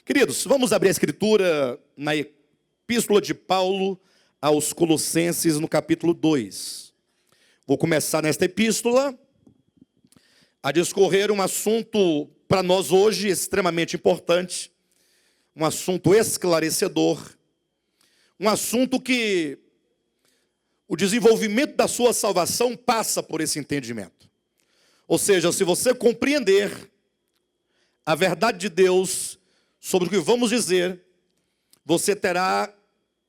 Queridos, vamos abrir a escritura na epístola de Paulo aos Colossenses, no capítulo 2. Vou começar nesta epístola a discorrer um assunto para nós hoje extremamente importante, um assunto esclarecedor, um assunto que o desenvolvimento da sua salvação passa por esse entendimento. Ou seja, se você compreender a verdade de Deus sobre o que vamos dizer, você terá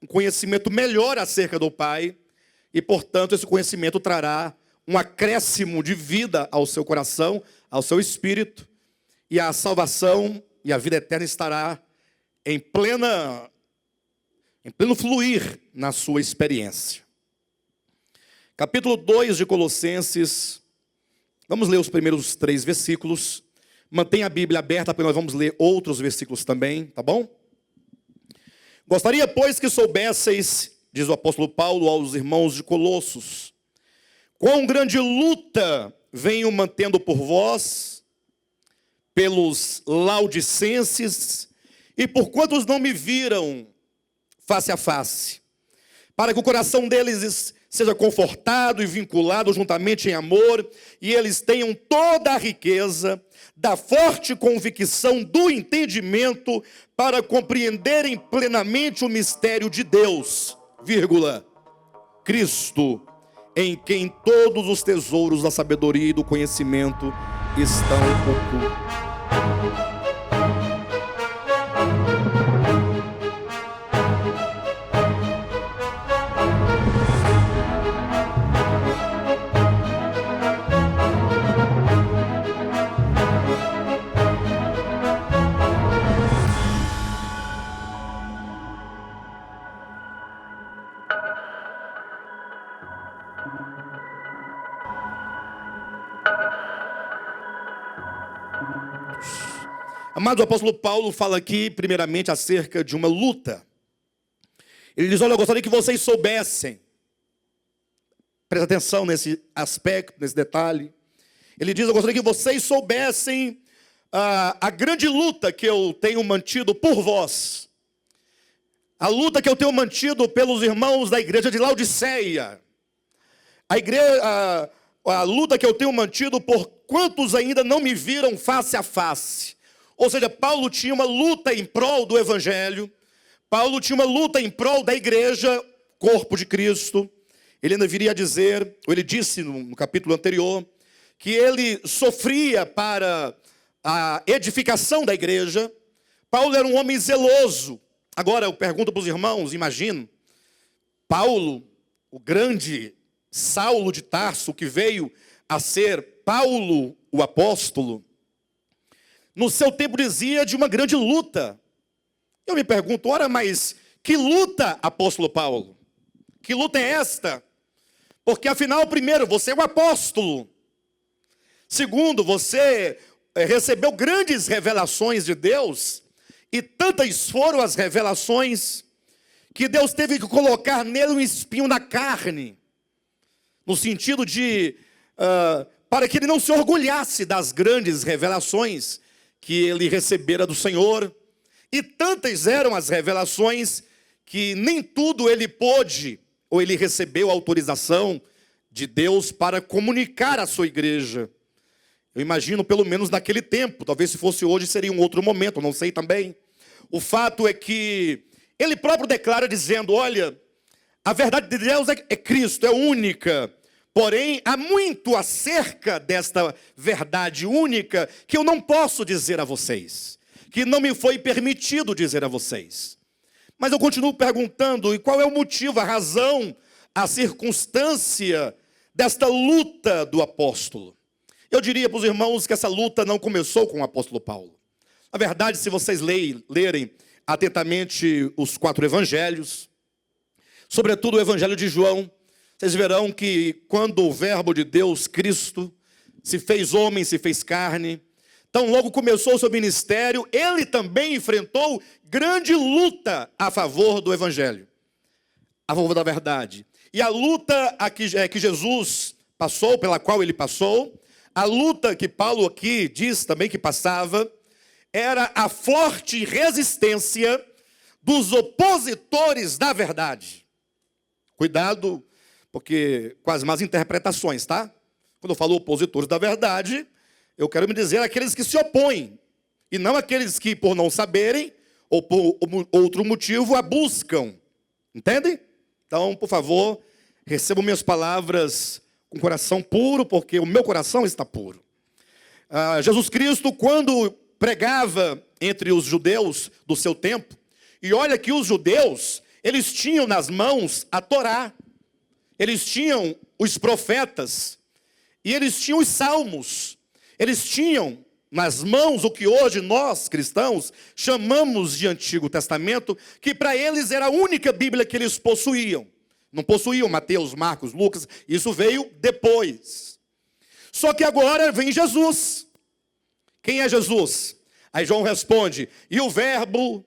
um conhecimento melhor acerca do Pai e, portanto, esse conhecimento trará um acréscimo de vida ao seu coração, ao seu espírito, e a salvação e a vida eterna estará em pleno fluir na sua experiência. Capítulo 2 de Colossenses, vamos ler os primeiros 3 versículos. Mantenha a Bíblia aberta, porque nós vamos ler outros versículos também, tá bom? Gostaria, pois, que soubesseis, diz o apóstolo Paulo aos irmãos de Colossos, quão grande luta venho mantendo por vós, pelos laudicenses, e por quantos não me viram face a face, para que o coração deles seja confortado e vinculado juntamente em amor, e eles tenham toda a riqueza da forte convicção do entendimento para compreenderem plenamente o mistério de Deus, Cristo, em quem todos os tesouros da sabedoria e do conhecimento estão ocultos. Amado, o apóstolo Paulo fala aqui, primeiramente, acerca de uma luta. Ele diz, olha, eu gostaria que vocês soubessem. Presta atenção nesse aspecto, nesse detalhe. Ele diz, eu gostaria que vocês soubessem a grande luta que eu tenho mantido por vós. A luta que eu tenho mantido pelos irmãos da igreja de Laodiceia. A luta que eu tenho mantido por quantos ainda não me viram face a face. Ou seja, Paulo tinha uma luta em prol do evangelho. Paulo tinha uma luta em prol da igreja, corpo de Cristo. Ele ainda viria a dizer, ou ele disse no capítulo anterior, que ele sofria para a edificação da igreja. Paulo era um homem zeloso. Agora eu pergunto para os irmãos, imagino, Paulo, o grande Saulo de Tarso, que veio a ser Paulo o apóstolo, no seu tempo dizia de uma grande luta. Eu me pergunto, ora, mas que luta, apóstolo Paulo? Que luta é esta? Porque afinal, primeiro, você é um apóstolo. Segundo, você recebeu grandes revelações de Deus. E tantas foram as revelações que Deus teve que colocar nele um espinho na carne. No sentido de, para que ele não se orgulhasse das grandes revelações que ele recebera do Senhor. E tantas eram as revelações que nem tudo ele pôde, ou ele recebeu autorização de Deus para comunicar à sua igreja. Eu imagino pelo menos naquele tempo, talvez se fosse hoje seria um outro momento, não sei também. O fato é que ele próprio declara dizendo, olha, a verdade de Deus é Cristo, é única. Porém, há muito acerca desta verdade única que eu não posso dizer a vocês, que não me foi permitido dizer a vocês. Mas eu continuo perguntando, e qual é o motivo, a razão, a circunstância desta luta do apóstolo? Eu diria para os irmãos que essa luta não começou com o apóstolo Paulo. Na verdade, se vocês lerem atentamente os 4 evangelhos, sobretudo o evangelho de João, vocês verão que quando o verbo de Deus, Cristo, se fez homem, se fez carne, então logo começou o seu ministério, ele também enfrentou grande luta a favor do evangelho, a favor da verdade. E a luta que Jesus passou, pela qual ele passou, a luta que Paulo aqui diz também que passava, era a forte resistência dos opositores da verdade. Cuidado, porque com as más interpretações, tá? Quando eu falo opositores da verdade, eu quero me dizer aqueles que se opõem, e não aqueles que, por não saberem, ou por outro motivo, a buscam. Entende? Então, por favor, recebam minhas palavras com coração puro, porque o meu coração está puro. Jesus Cristo, quando pregava entre os judeus do seu tempo, e olha que os judeus, eles tinham nas mãos a Torá, eles tinham os profetas, e eles tinham os salmos, eles tinham nas mãos o que hoje nós, cristãos, chamamos de Antigo Testamento, que para eles era a única Bíblia que eles possuíam. Não possuíam Mateus, Marcos, Lucas, isso veio depois. Só que agora vem Jesus. Quem é Jesus? Aí João responde: e o Verbo,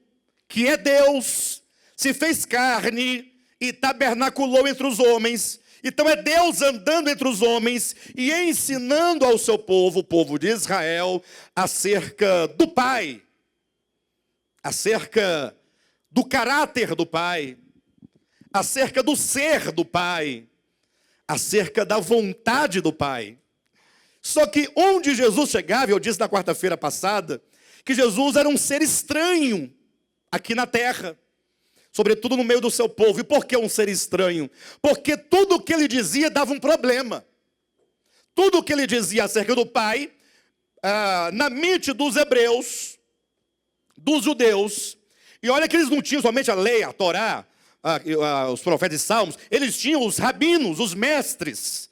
que é Deus, se fez carne e tabernaculou entre os homens. Então é Deus andando entre os homens e ensinando ao seu povo, o povo de Israel, acerca do Pai, acerca do caráter do Pai, acerca do ser do Pai, acerca da vontade do Pai. Só que onde Jesus chegava, eu disse na quarta-feira passada, que Jesus era um ser estranho aqui na terra, sobretudo no meio do seu povo. E por que um ser estranho? Porque tudo o que ele dizia dava um problema. Tudo o que ele dizia acerca do Pai, na mente dos hebreus, dos judeus, e olha que eles não tinham somente a lei, a Torá, os profetas e salmos, eles tinham os rabinos, os mestres,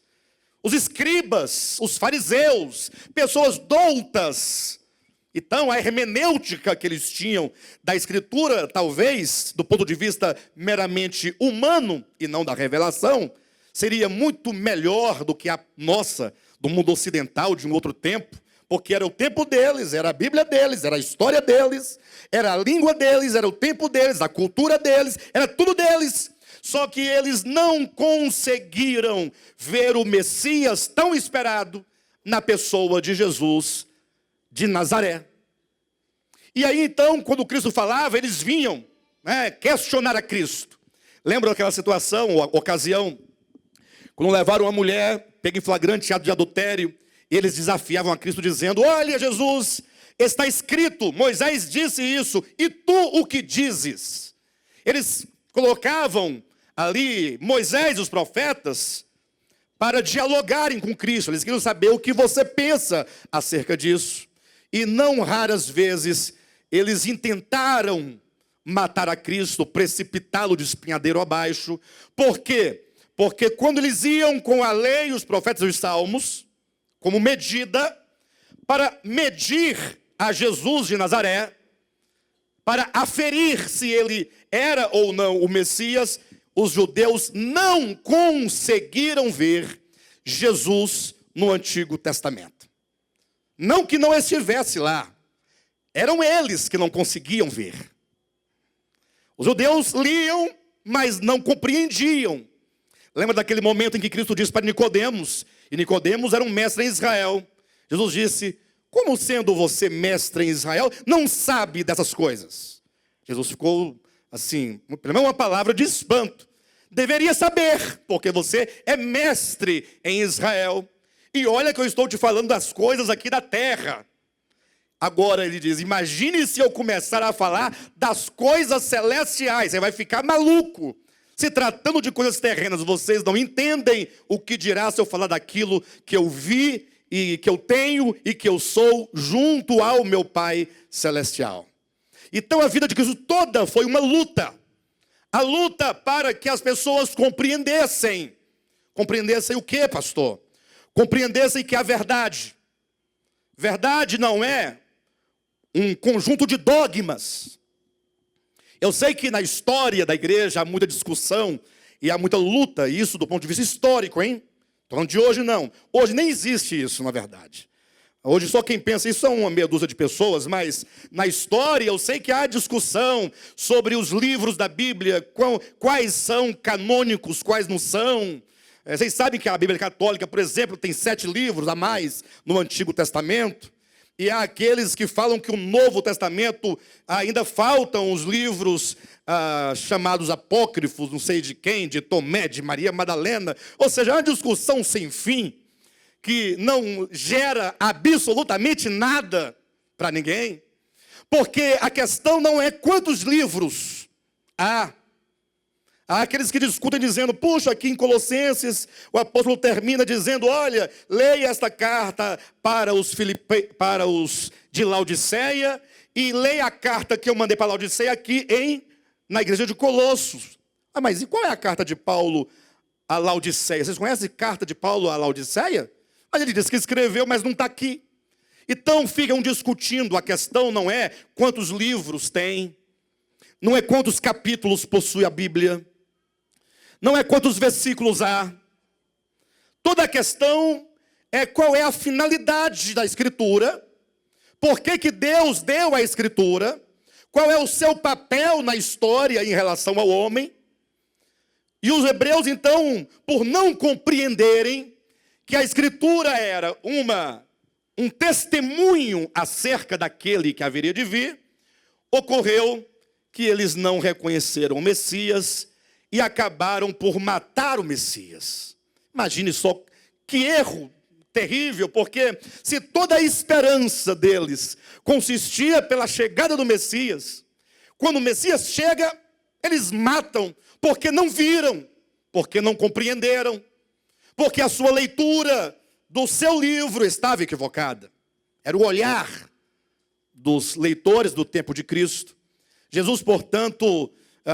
os escribas, os fariseus, pessoas doutas. Então, a hermenêutica que eles tinham da Escritura, talvez, do ponto de vista meramente humano e não da revelação, seria muito melhor do que a nossa, do mundo ocidental, de um outro tempo, porque era o tempo deles, era a Bíblia deles, era a história deles, era a língua deles, era o tempo deles, a cultura deles, era tudo deles. Só que eles não conseguiram ver o Messias tão esperado na pessoa de Jesus de Nazaré. E aí então, quando Cristo falava, eles vinham questionar a Cristo. Lembram aquela situação, ou ocasião, quando levaram uma mulher, pega em flagrante ato de adultério, e eles desafiavam a Cristo dizendo: olha Jesus, está escrito, Moisés disse isso, e tu o que dizes? Eles colocavam ali Moisés e os profetas para dialogarem com Cristo. Eles queriam saber o que você pensa acerca disso. E não raras vezes eles intentaram matar a Cristo, precipitá-lo de espinhadeiro abaixo. Por quê? Porque quando eles iam com a lei, os profetas e os salmos, como medida, para medir a Jesus de Nazaré, para aferir se ele era ou não o Messias, os judeus não conseguiram ver Jesus no Antigo Testamento. Não que não estivesse lá, eram eles que não conseguiam ver. Os judeus liam, mas não compreendiam. Lembra daquele momento em que Cristo disse para Nicodemos, e Nicodemos era um mestre em Israel. Jesus disse: como sendo você mestre em Israel, não sabe dessas coisas? Jesus ficou assim, primeiro uma palavra de espanto. Deveria saber, porque você é mestre em Israel. E olha que eu estou te falando das coisas aqui da terra. Agora ele diz: imagine se eu começar a falar das coisas celestiais. Você vai ficar maluco. Se tratando de coisas terrenas, vocês não entendem o que dirá se eu falar daquilo que eu vi e que eu tenho e que eu sou junto ao meu Pai Celestial. Então a vida de Cristo toda foi uma luta. A luta para que as pessoas compreendessem. Compreendessem o quê, pastor? Compreendessem que a verdade não é um conjunto de dogmas. Eu sei que na história da igreja há muita discussão e há muita luta, isso do ponto de vista histórico, hein? Estou falando de hoje não. Hoje nem existe isso, na verdade. Hoje só quem pensa isso são uma meia dúzia de pessoas, mas na história eu sei que há discussão sobre os livros da Bíblia, quais são canônicos, quais não são. Vocês sabem que a Bíblia católica, por exemplo, tem 7 livros a mais no Antigo Testamento. E há aqueles que falam que o Novo Testamento ainda faltam os livros chamados apócrifos, não sei de quem, de Tomé, de Maria Madalena. Ou seja, é uma discussão sem fim, que não gera absolutamente nada para ninguém. Porque a questão não é quantos livros há. Há aqueles que discutem dizendo, puxa, aqui em Colossenses, o apóstolo termina dizendo, olha, leia esta carta para os de Laodiceia e leia a carta que eu mandei para Laodiceia aqui na igreja de Colossos. Mas e qual é a carta de Paulo a Laodiceia? Vocês conhecem a carta de Paulo a Laodiceia? Mas ele diz que escreveu, mas não está aqui. Então ficam discutindo, a questão não é quantos livros tem, não é quantos capítulos possui a Bíblia, não é quantos versículos há. Toda a questão é qual é a finalidade da Escritura, por que Deus deu a Escritura, qual é o seu papel na história em relação ao homem. E os hebreus, então, por não compreenderem que a Escritura era um testemunho acerca daquele que haveria de vir, ocorreu que eles não reconheceram o Messias e acabaram por matar o Messias. Imagine só que erro terrível, porque se toda a esperança deles consistia pela chegada do Messias, quando o Messias chega, eles matam, porque não viram, porque não compreenderam, porque a sua leitura do seu livro estava equivocada. Era o olhar dos leitores do tempo de Cristo. Jesus, portanto,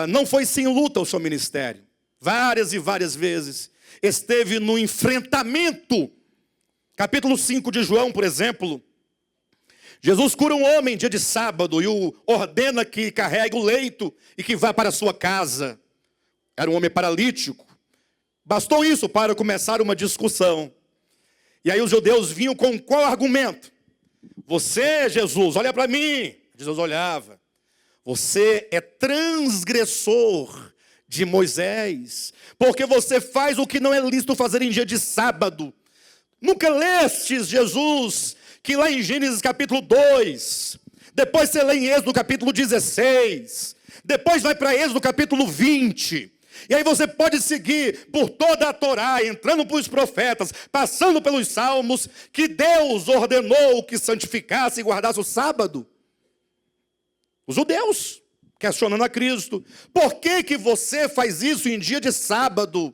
não foi sem luta o seu ministério. Várias e várias vezes esteve no enfrentamento. Capítulo 5 de João, por exemplo, Jesus cura um homem dia de sábado e o ordena que carregue o leito e que vá para a sua casa. Era um homem paralítico. Bastou isso para começar uma discussão. E aí os judeus vinham com qual argumento? Você, Jesus, olha para mim. Jesus olhava. Você é transgressor de Moisés, porque você faz o que não é lícito fazer em dia de sábado. Nunca lestes, Jesus, que lá em Gênesis capítulo 2, depois você lê em Êxodo capítulo 16, depois vai para Êxodo capítulo 20, e aí você pode seguir por toda a Torá, entrando pelos profetas, passando pelos salmos, que Deus ordenou que santificasse e guardasse o sábado. Os judeus, questionando a Cristo, por que você faz isso em dia de sábado?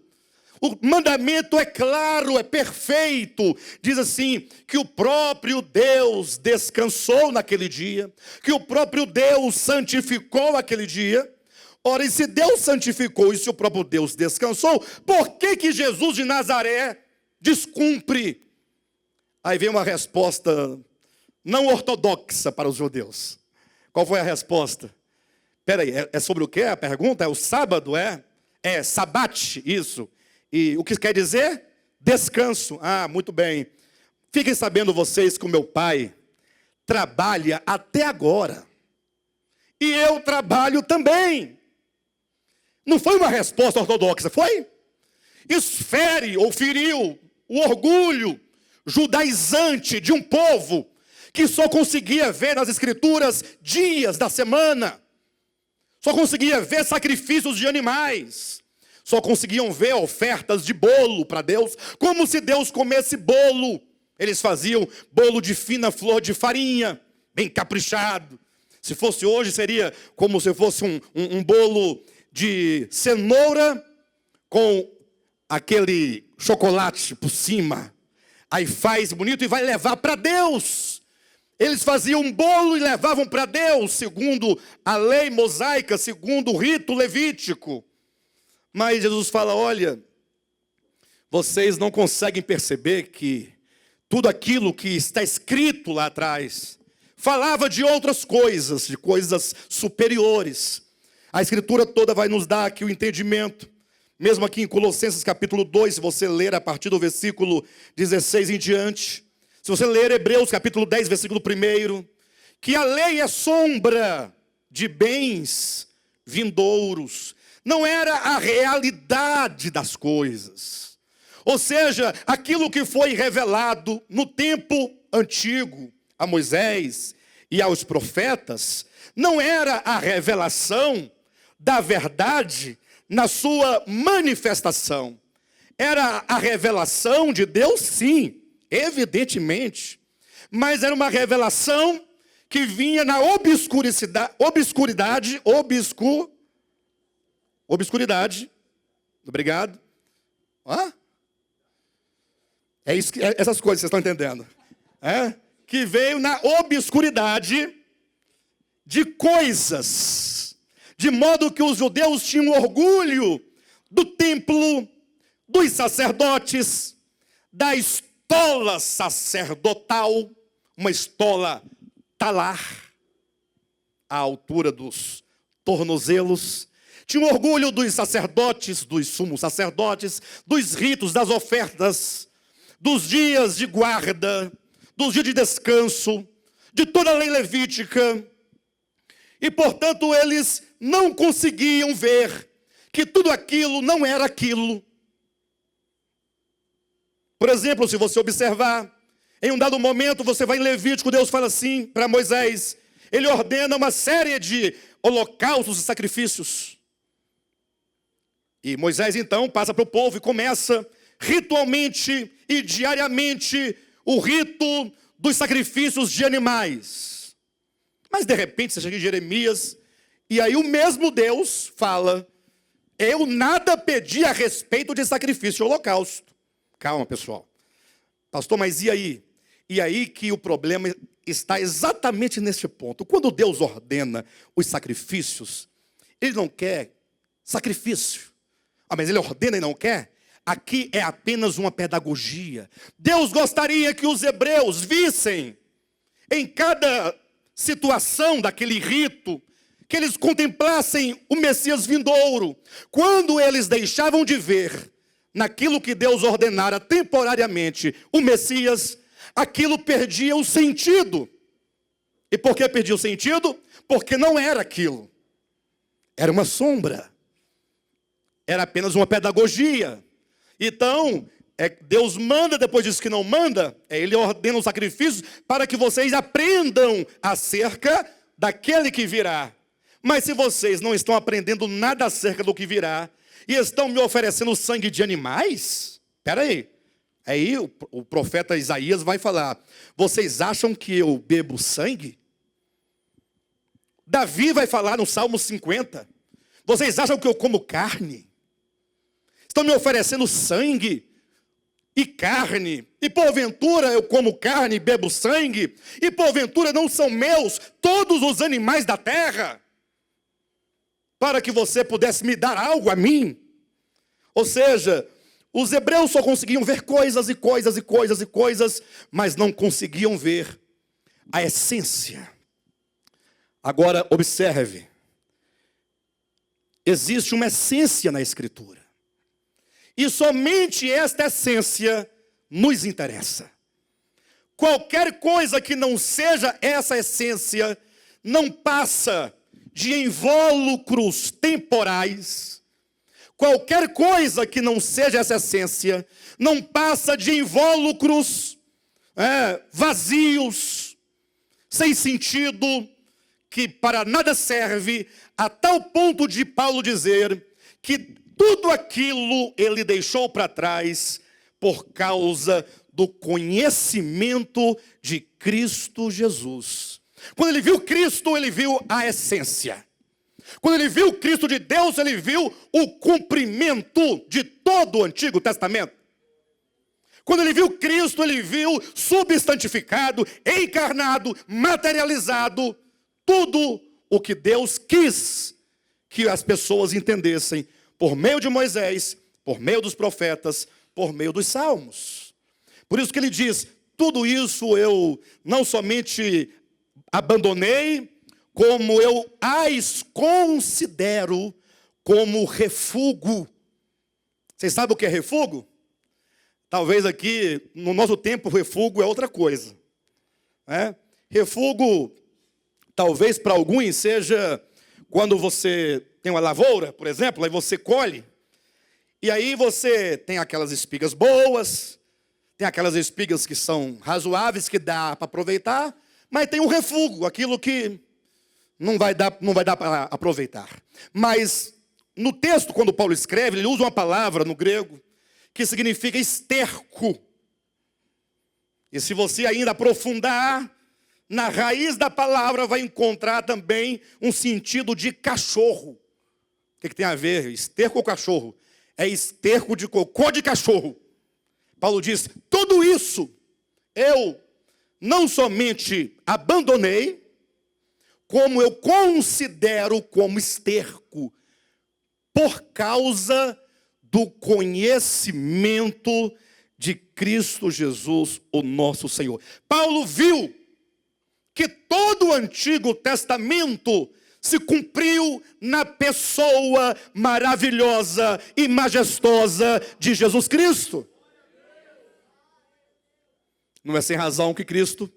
O mandamento é claro, é perfeito. Diz assim, que o próprio Deus descansou naquele dia, que o próprio Deus santificou aquele dia. Ora, e se Deus santificou e se o próprio Deus descansou, por que Jesus de Nazaré descumpre? Aí vem uma resposta não ortodoxa para os judeus. Qual foi a resposta? Espera aí, é sobre o que a pergunta? É o sábado, é? É sabate, isso. E o que quer dizer? Descanso. Ah, muito bem. Fiquem sabendo vocês que o meu pai trabalha até agora. E eu trabalho também. Não foi uma resposta ortodoxa, foi? Isso fere ou feriu o orgulho judaizante de um povo que só conseguia ver nas escrituras dias da semana, só conseguia ver sacrifícios de animais, só conseguiam ver ofertas de bolo para Deus, como se Deus comesse bolo. Eles faziam bolo de fina flor de farinha, bem caprichado. Se fosse hoje, seria como se fosse um bolo de cenoura com aquele chocolate por cima. Aí faz bonito e vai levar para Deus. Eles faziam um bolo e levavam para Deus, segundo a lei mosaica, segundo o rito levítico. Mas Jesus fala, olha, vocês não conseguem perceber que tudo aquilo que está escrito lá atrás falava de outras coisas, de coisas superiores. A Escritura toda vai nos dar aqui o entendimento. Mesmo aqui em Colossenses capítulo 2, se você ler a partir do versículo 16 em diante. Se você ler Hebreus capítulo 10, versículo 1, que a lei é sombra de bens vindouros. Não era a realidade das coisas. Ou seja, aquilo que foi revelado no tempo antigo, a Moisés e aos profetas não era a revelação da verdade na sua manifestação. Era a revelação de Deus, sim, evidentemente. Mas era uma revelação que vinha na obscuridade. Obrigado. É isso, essas coisas vocês estão entendendo. Que veio na obscuridade de coisas, de modo que os judeus tinham orgulho do templo, dos sacerdotes, da estola sacerdotal, uma estola talar, à altura dos tornozelos. Tinham orgulho dos sacerdotes, dos sumos sacerdotes, dos ritos, das ofertas, dos dias de guarda, dos dias de descanso, de toda a lei levítica. E, portanto, eles não conseguiam ver que tudo aquilo não era aquilo. Por exemplo, se você observar, em um dado momento, você vai em Levítico, Deus fala assim para Moisés, ele ordena uma série de holocaustos e sacrifícios. E Moisés, então, passa para o povo e começa ritualmente e diariamente o rito dos sacrifícios de animais. Mas, de repente, você chega em Jeremias, e aí o mesmo Deus fala, eu nada pedi a respeito de sacrifício e holocausto. Calma, pessoal. Pastor, mas e aí? E aí que o problema está exatamente neste ponto. Quando Deus ordena os sacrifícios, ele não quer sacrifício. Mas ele ordena e não quer? Aqui é apenas uma pedagogia. Deus gostaria que os hebreus vissem em cada situação daquele rito, que eles contemplassem o Messias vindouro. Quando eles deixavam de ver naquilo que Deus ordenara temporariamente o Messias, aquilo perdia o sentido. E por que perdia o sentido? Porque não era aquilo. Era uma sombra. Era apenas uma pedagogia. Então, Deus manda, depois diz que não manda, ele ordena os sacrifícios para que vocês aprendam acerca daquele que virá. Mas se vocês não estão aprendendo nada acerca do que virá, e estão me oferecendo sangue de animais? Espera aí. Aí o profeta Isaías vai falar, vocês acham que eu bebo sangue? Davi vai falar no Salmo 50, vocês acham que eu como carne? Estão me oferecendo sangue e carne, e porventura eu como carne e bebo sangue, e porventura não são meus todos os animais da terra, para que você pudesse me dar algo a mim? Ou seja, os hebreus só conseguiam ver coisas e coisas e coisas e coisas, mas não conseguiam ver a essência. Agora, observe, existe uma essência na Escritura. E somente esta essência nos interessa. Qualquer coisa que não seja essa essência, não passa de invólucros temporais. Qualquer coisa que não seja essa essência, não passa de invólucros vazios, sem sentido, que para nada serve, a tal ponto de Paulo dizer que tudo aquilo ele deixou para trás por causa do conhecimento de Cristo Jesus. Quando ele viu Cristo, ele viu a essência. Quando ele viu Cristo de Deus, ele viu o cumprimento de todo o Antigo Testamento. Quando ele viu Cristo, ele viu substantificado, encarnado, materializado, tudo o que Deus quis que as pessoas entendessem por meio de Moisés, por meio dos profetas, por meio dos salmos. Por isso que ele diz, tudo isso eu não somente abandonei, como eu as considero como refúgio. Vocês sabem o que é refúgio? Talvez aqui, no nosso tempo, refúgio é outra coisa. Refúgio, talvez para alguns, seja quando você tem uma lavoura, por exemplo, aí você colhe, e aí você tem aquelas espigas boas, tem aquelas espigas que são razoáveis, que dá para aproveitar, Mas tem um refúgio, aquilo que não vai dar para aproveitar. Mas no texto, quando Paulo escreve, ele usa uma palavra no grego que significa esterco. E se você ainda aprofundar, na raiz da palavra vai encontrar também um sentido de cachorro. O que tem a ver? Esterco ou cachorro? É esterco de cocô de cachorro. Paulo diz, tudo isso eu não somente abandonei, como eu considero como esterco, por causa do conhecimento de Cristo Jesus, o nosso Senhor. Paulo viu que todo o Antigo Testamento se cumpriu na pessoa maravilhosa e majestosa de Jesus Cristo. Não é sem razão que Cristo,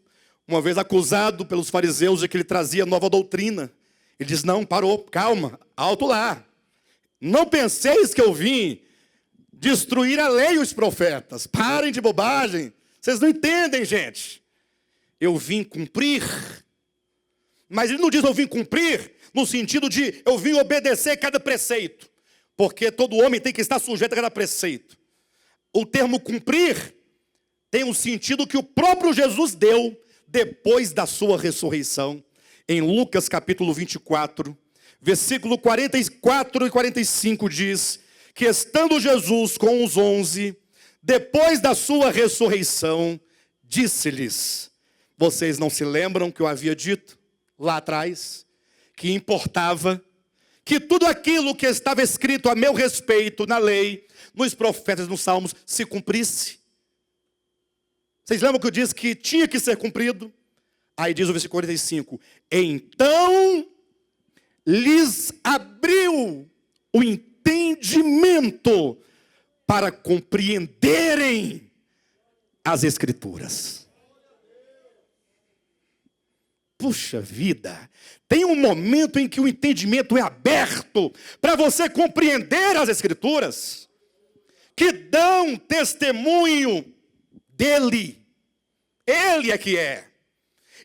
uma vez acusado pelos fariseus de que ele trazia nova doutrina, ele diz, não, parou, calma, alto lá. Não penseis que eu vim destruir a lei e os profetas. Parem de bobagem. Vocês não entendem, gente. Eu vim cumprir. Mas ele não diz eu vim cumprir no sentido de eu vim obedecer cada preceito. Porque todo homem tem que estar sujeito a cada preceito. O termo cumprir tem um sentido que o próprio Jesus deu depois da sua ressurreição. Em Lucas capítulo 24, versículo 44 e 45 diz que estando Jesus com os 11, depois da sua ressurreição, disse-lhes, vocês não se lembram que eu havia dito lá atrás, que importava que tudo aquilo que estava escrito a meu respeito na lei, nos profetas, nos salmos, se cumprisse? Vocês lembram que eu disse que tinha que ser cumprido? Aí diz o versículo 45, então lhes abriu o entendimento para compreenderem as Escrituras. Puxa vida, tem um momento em que o entendimento é aberto para você compreender as Escrituras, que dão testemunho dele. Ele é que é.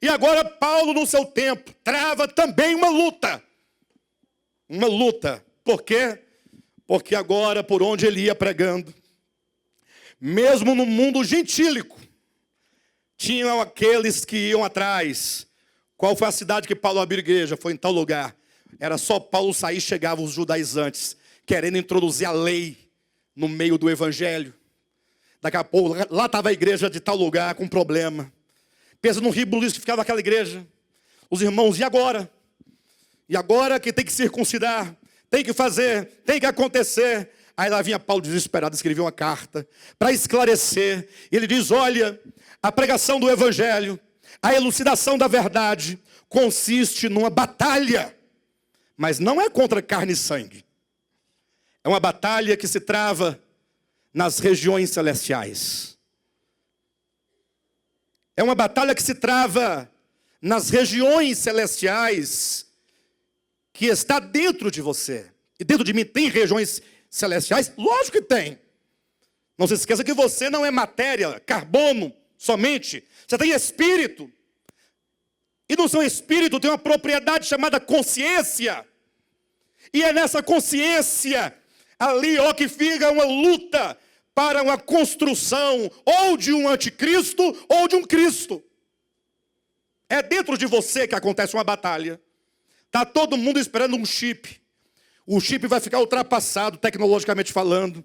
E agora Paulo, no seu tempo, trava também uma luta. Uma luta. Por quê? Porque agora, por onde ele ia pregando, mesmo no mundo gentílico, tinham aqueles que iam atrás. Qual foi a cidade que Paulo abriu igreja? Foi em tal lugar. Era só Paulo sair, chegavam os judaizantes, querendo introduzir a lei no meio do evangelho. Daqui a pouco, lá estava a igreja de tal lugar com problema. Pensa no ribuliço que ficava aquela igreja. Os irmãos, e agora? E agora que tem que circuncidar, tem que fazer, tem que acontecer. Aí lá vinha Paulo desesperado, escreveu uma carta para esclarecer. E ele diz, olha, a pregação do evangelho, a elucidação da verdade, consiste numa batalha. Mas não é contra carne e sangue. É uma batalha que se trava nas regiões celestiais. É uma batalha que se trava nas regiões celestiais que está dentro de você. E dentro de mim tem regiões celestiais? Lógico que tem. Não se esqueça que você não é matéria, carbono somente. Você tem espírito. E no seu espírito tem uma propriedade chamada consciência. E é nessa consciência ali, ó, que fica uma luta para uma construção ou de um anticristo ou de um Cristo. É dentro de você que acontece uma batalha. Está todo mundo esperando um chip. O chip vai ficar ultrapassado, tecnologicamente falando.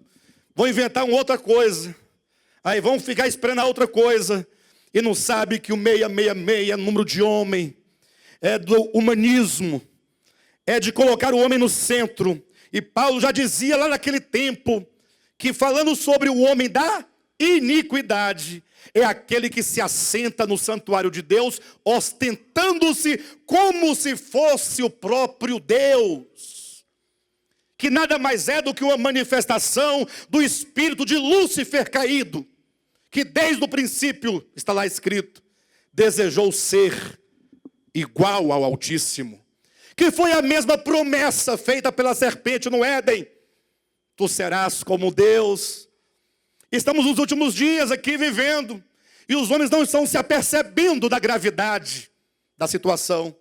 Vão inventar uma outra coisa. Aí vão ficar esperando a outra coisa. E não sabe que o 666 é número de homem. É do humanismo. É de colocar o homem no centro. E Paulo já dizia lá naquele tempo que falando sobre o homem da iniquidade, é aquele que se assenta no santuário de Deus, ostentando-se como se fosse o próprio Deus. Que nada mais é do que uma manifestação do espírito de Lúcifer caído, que desde o princípio, está lá escrito, desejou ser igual ao Altíssimo. Que foi a mesma promessa feita pela serpente no Éden. Tu serás como Deus. Estamos nos últimos dias aqui vivendo. E os homens não estão se apercebendo da gravidade da situação.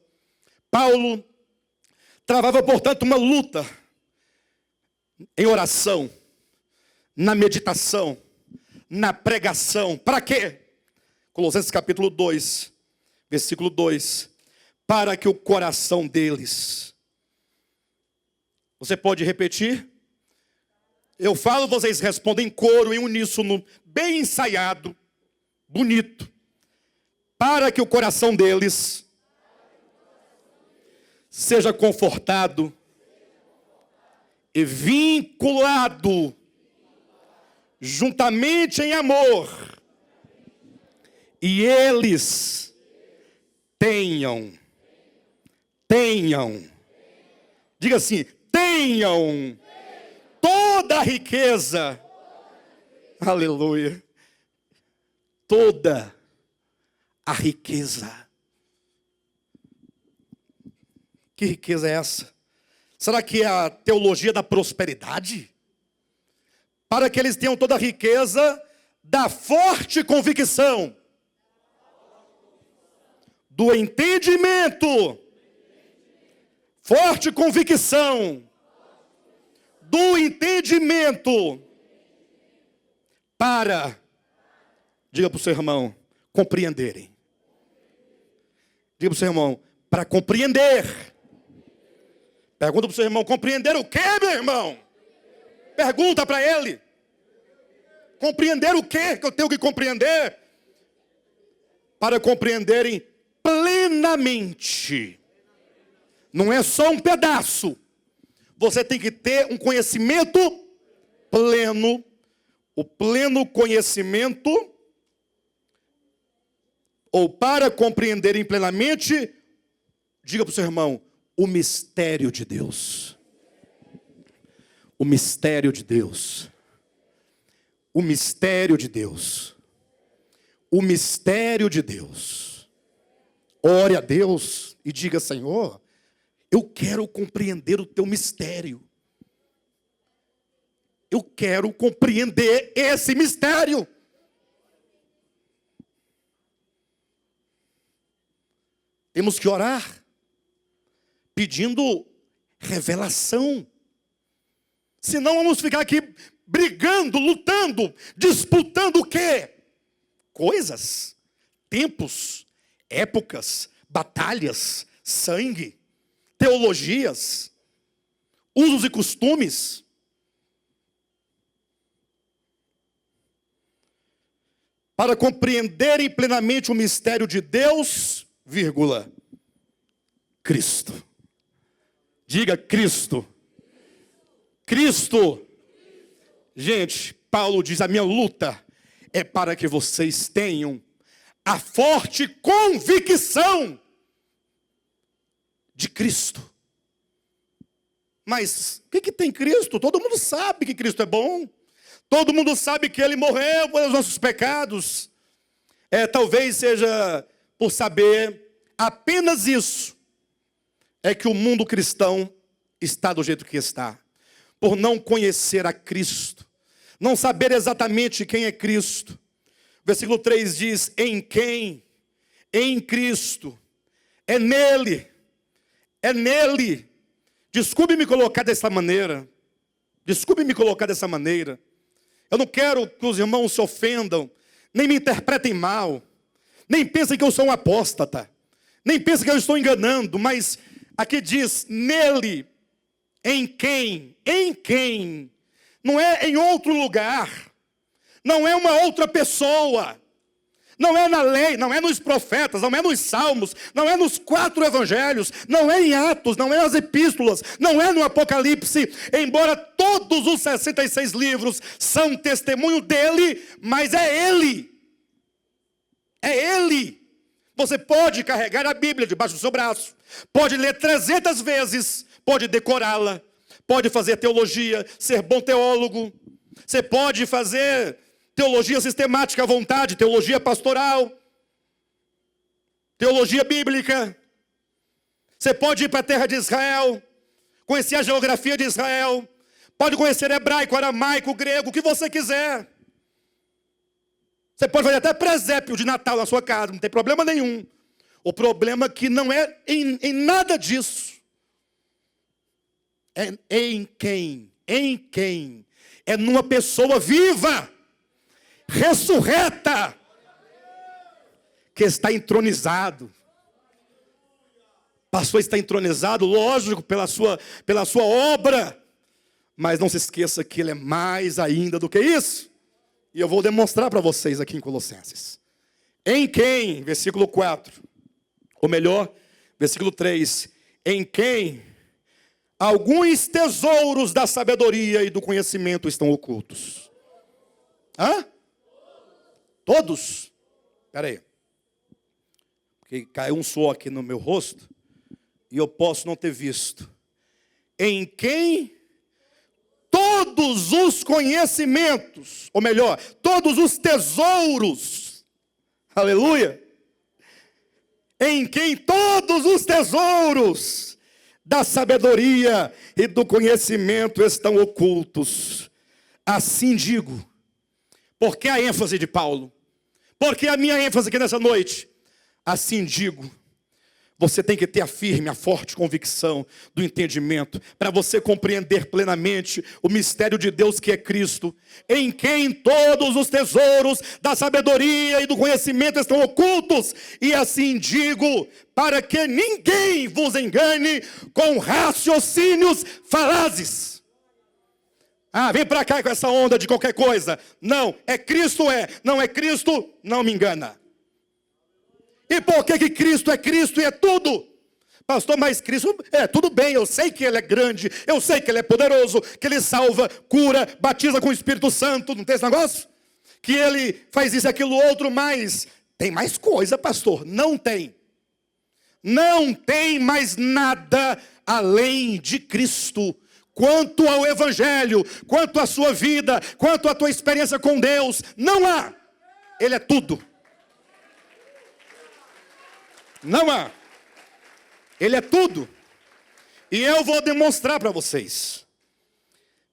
Paulo travava, portanto, uma luta em oração, na meditação, na pregação. Para quê? Colossenses capítulo 2, versículo 2. Para que o coração deles... Você pode repetir? Eu falo, vocês respondem em coro, em uníssono, bem ensaiado, bonito. Para que o coração deles seja confortado e vinculado juntamente em amor, e eles tenham, diga assim, tenham toda a riqueza, aleluia, toda a riqueza. Que riqueza é essa? Será que é a teologia da prosperidade? Para que eles tenham toda a riqueza da forte convicção, do entendimento, forte convicção, do entendimento, para, diga para o seu irmão, compreenderem. Diga para o seu irmão, para compreender. Pergunta para o seu irmão, compreender o quê, meu irmão? Pergunta para ele. Compreender o quê que eu tenho que compreender? Para compreenderem plenamente. Não é só um pedaço. Você tem que ter um conhecimento pleno. O pleno conhecimento, ou para compreenderem plenamente, diga para o seu irmão, o mistério de Deus. O mistério de Deus. O mistério de Deus. O mistério de Deus. Ore a Deus e diga, Senhor, eu quero compreender o teu mistério. Eu quero compreender esse mistério. Temos que orar, pedindo revelação. Senão vamos ficar aqui brigando, lutando, disputando o quê? Coisas, tempos, épocas, batalhas, sangue, teologias, usos e costumes. Para compreenderem plenamente o mistério de Deus, vírgula, Cristo. Diga Cristo. Cristo. Gente, Paulo diz, a minha luta é para que vocês tenham a forte convicção de Cristo. Mas o que tem Cristo? Todo mundo sabe que Cristo é bom. Todo mundo sabe que Ele morreu pelos nossos pecados. Talvez seja por saber apenas isso, é que o mundo cristão está do jeito que está. Por não conhecer a Cristo. Não saber exatamente quem é Cristo. Versículo 3 diz, em quem? Em Cristo. É nele. É nele. Desculpe me colocar dessa maneira. Desculpe me colocar dessa maneira. Eu não quero que os irmãos se ofendam, nem me interpretem mal, nem pensem que eu sou um apóstata, nem pensem que eu estou enganando, mas aqui diz, nele, em quem, não é em outro lugar, não é uma outra pessoa, não é na lei, não é nos profetas, não é nos salmos, não é nos 4 evangelhos, não é em Atos, não é nas epístolas, não é no Apocalipse, embora todos os 66 livros são testemunho dele, mas é ele. É ele. Você pode carregar a Bíblia debaixo do seu braço, pode ler 300 vezes, pode decorá-la, pode fazer teologia, ser bom teólogo, você pode fazer teologia sistemática à vontade, teologia pastoral, teologia bíblica. Você pode ir para a terra de Israel, conhecer a geografia de Israel, pode conhecer hebraico, aramaico, grego, o que você quiser. Você pode fazer até presépio de Natal na sua casa, não tem problema nenhum. O problema é que não é em nada disso. É em quem? Em quem? É numa pessoa viva, ressurreta, que está entronizado. Pastor, está entronizado, lógico, pela sua obra. Mas não se esqueça que ele é mais ainda do que isso. E eu vou demonstrar para vocês aqui em Colossenses. Em quem, versículo 4, ou melhor, versículo 3. Em quem alguns tesouros da sabedoria e do conhecimento estão ocultos. Hã? Todos? Espera aí. Porque caiu um suor aqui no meu rosto e eu posso não ter visto. Em quem todos os conhecimentos, ou melhor, todos os tesouros, aleluia, em quem todos os tesouros da sabedoria e do conhecimento estão ocultos. Assim digo. Por que a ênfase de Paulo? Por que a minha ênfase aqui nessa noite? Assim digo. Você tem que ter a firme, a forte convicção do entendimento, para você compreender plenamente o mistério de Deus que é Cristo, em quem todos os tesouros da sabedoria e do conhecimento estão ocultos. E assim digo, para que ninguém vos engane com raciocínios falazes. Ah, vem para cá com essa onda de qualquer coisa. Não, é Cristo é. Não é Cristo, não me engana. E por que Cristo e é tudo? Pastor, mas Cristo, tudo bem, eu sei que Ele é grande, eu sei que Ele é poderoso, que Ele salva, cura, batiza com o Espírito Santo, não tem esse negócio? Que Ele faz isso, aquilo, outro, mas tem mais coisa, pastor? Não tem. Não tem mais nada além de Cristo. Quanto ao Evangelho, quanto à sua vida, quanto à tua experiência com Deus, não há. Ele é tudo. Não há. Ele é tudo. E eu vou demonstrar para vocês.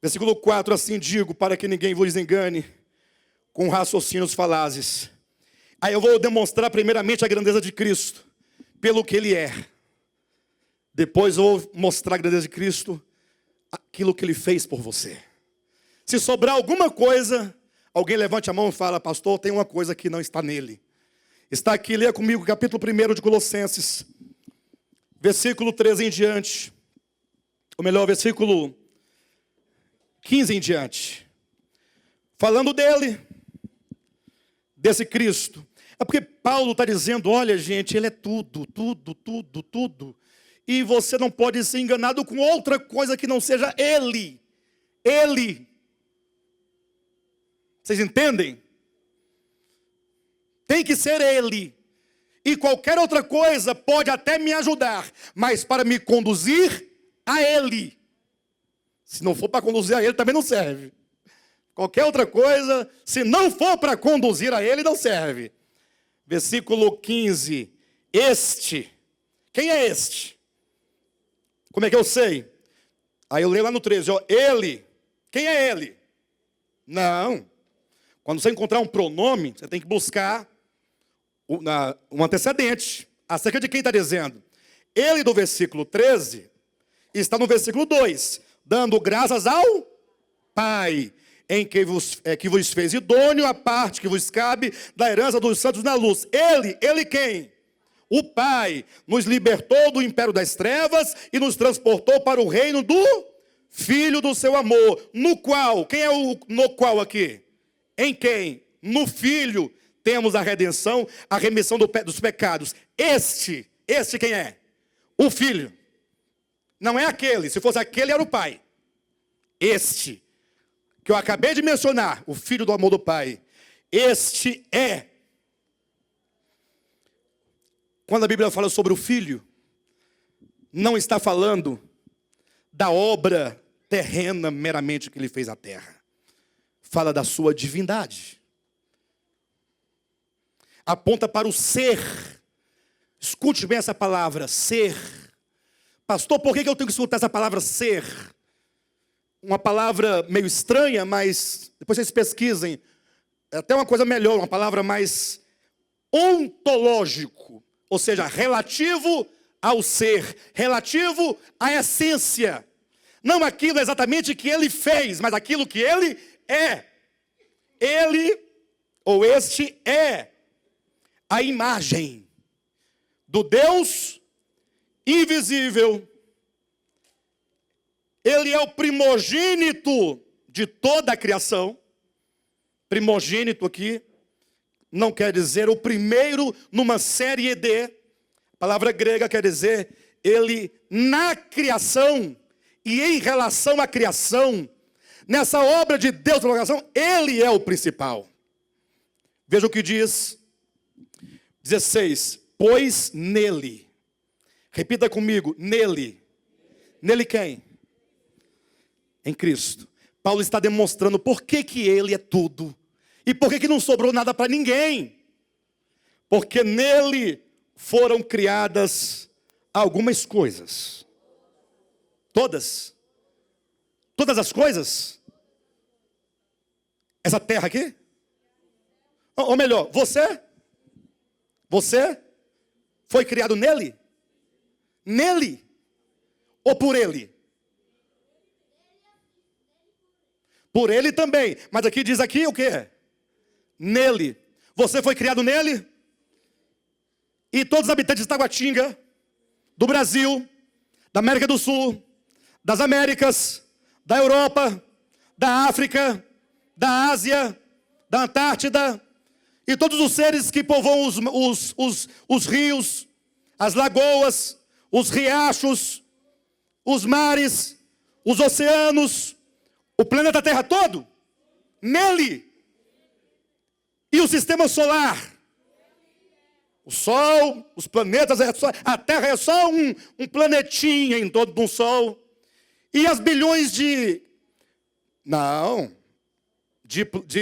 Versículo 4, assim digo, para que ninguém vos engane com raciocínios falazes. Aí eu vou demonstrar primeiramente a grandeza de Cristo, pelo que Ele é. Depois eu vou mostrar a grandeza de Cristo, aquilo que Ele fez por você. Se sobrar alguma coisa, alguém levante a mão e fala, pastor, tem uma coisa que não está nele. Está aqui, leia comigo, capítulo 1 de Colossenses, versículo 13 em diante. Ou melhor, versículo 15 em diante. Falando dele, desse Cristo. É porque Paulo está dizendo, olha gente, ele é tudo, tudo, tudo, tudo. E você não pode ser enganado com outra coisa que não seja ele. Ele. Vocês entendem? Tem que ser Ele. E qualquer outra coisa pode até me ajudar, mas para me conduzir a Ele. Se não for para conduzir a Ele, também não serve. Qualquer outra coisa, se não for para conduzir a Ele, não serve. Versículo 15. Este. Quem é este? Como é que eu sei? Aí eu leio lá no 13, ó. Ele. Quem é Ele? Não. Quando você encontrar um pronome, você tem que buscar um antecedente, acerca de quem está dizendo. Ele do versículo 13, está no versículo 2, dando graças ao Pai, em que vos fez idôneo a parte que vos cabe da herança dos santos na luz. Ele quem? O Pai nos libertou do império das trevas e nos transportou para o reino do Filho do seu amor, no qual, quem é o no qual aqui? Em quem? No Filho temos a redenção, a remissão dos pecados. Este quem é? O Filho. Não é aquele, se fosse aquele era o Pai. Este, que eu acabei de mencionar, o Filho do amor do Pai. Este é. Quando a Bíblia fala sobre o Filho, não está falando da obra terrena meramente que Ele fez à terra. Fala da sua divindade. Aponta para o ser. Escute bem essa palavra, ser. Pastor, por que eu tenho que escutar essa palavra ser? Uma palavra meio estranha, mas depois vocês pesquisem. É até uma coisa melhor, uma palavra mais ontológico. ou seja, relativo ao ser, relativo à essência. Não aquilo exatamente que ele fez, mas aquilo que ele é. Ele, ou este, é a imagem do Deus invisível. Ele é o primogênito de toda a criação. Primogênito aqui não quer dizer o primeiro numa série de. A palavra grega quer dizer ele na criação e em relação à criação. Nessa obra de Deus pela criação, ele é o principal. Veja o que diz 16. Pois nele. Repita comigo, nele. Nele quem? Em Cristo. Paulo está demonstrando por que ele é tudo. E por que não sobrou nada para ninguém. Porque nele foram criadas algumas coisas. Todas. Todas as coisas. Essa terra aqui? Ou melhor, você foi criado nele? Nele? Ou por ele? Por ele também. Mas aqui diz aqui o quê? Nele. Você foi criado nele? E todos os habitantes de Taguatinga, do Brasil, da América do Sul, das Américas, da Europa, da África, da Ásia, da Antártida, e todos os seres que povoam os rios, as lagoas, os riachos, os mares, os oceanos, o planeta Terra todo, nele. E o sistema solar, o Sol, os planetas, a Terra é só um planetinha em torno de um Sol. E as bilhões de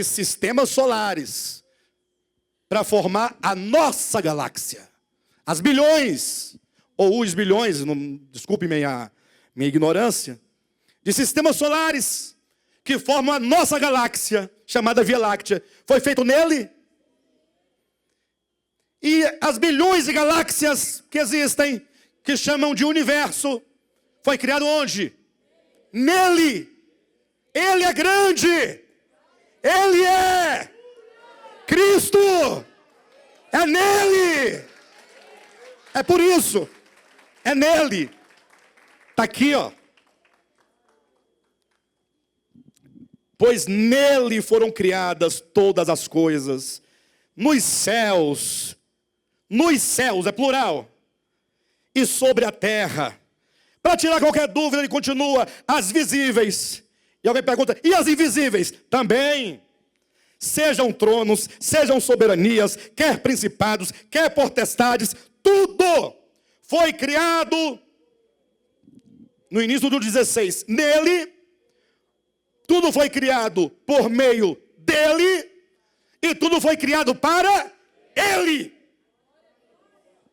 sistemas solares para formar a nossa galáxia. As bilhões, ou os bilhões, desculpe minha ignorância, de sistemas solares que formam a nossa galáxia, chamada Via Láctea, foi feito nele. E as bilhões de galáxias que existem, que chamam de universo, foi criado onde? Nele. Ele é grande. Ele é Cristo. É nele. É por isso. É nele. Está aqui, ó. Pois nele foram criadas todas as coisas, nos céus, é plural, e sobre a terra. Para tirar qualquer dúvida, ele continua, as visíveis. E alguém pergunta, e as invisíveis? Também. Sejam tronos, sejam soberanias, quer principados, quer potestades, tudo foi criado, no início do 16, nele. Tudo foi criado por meio dele e tudo foi criado para ele.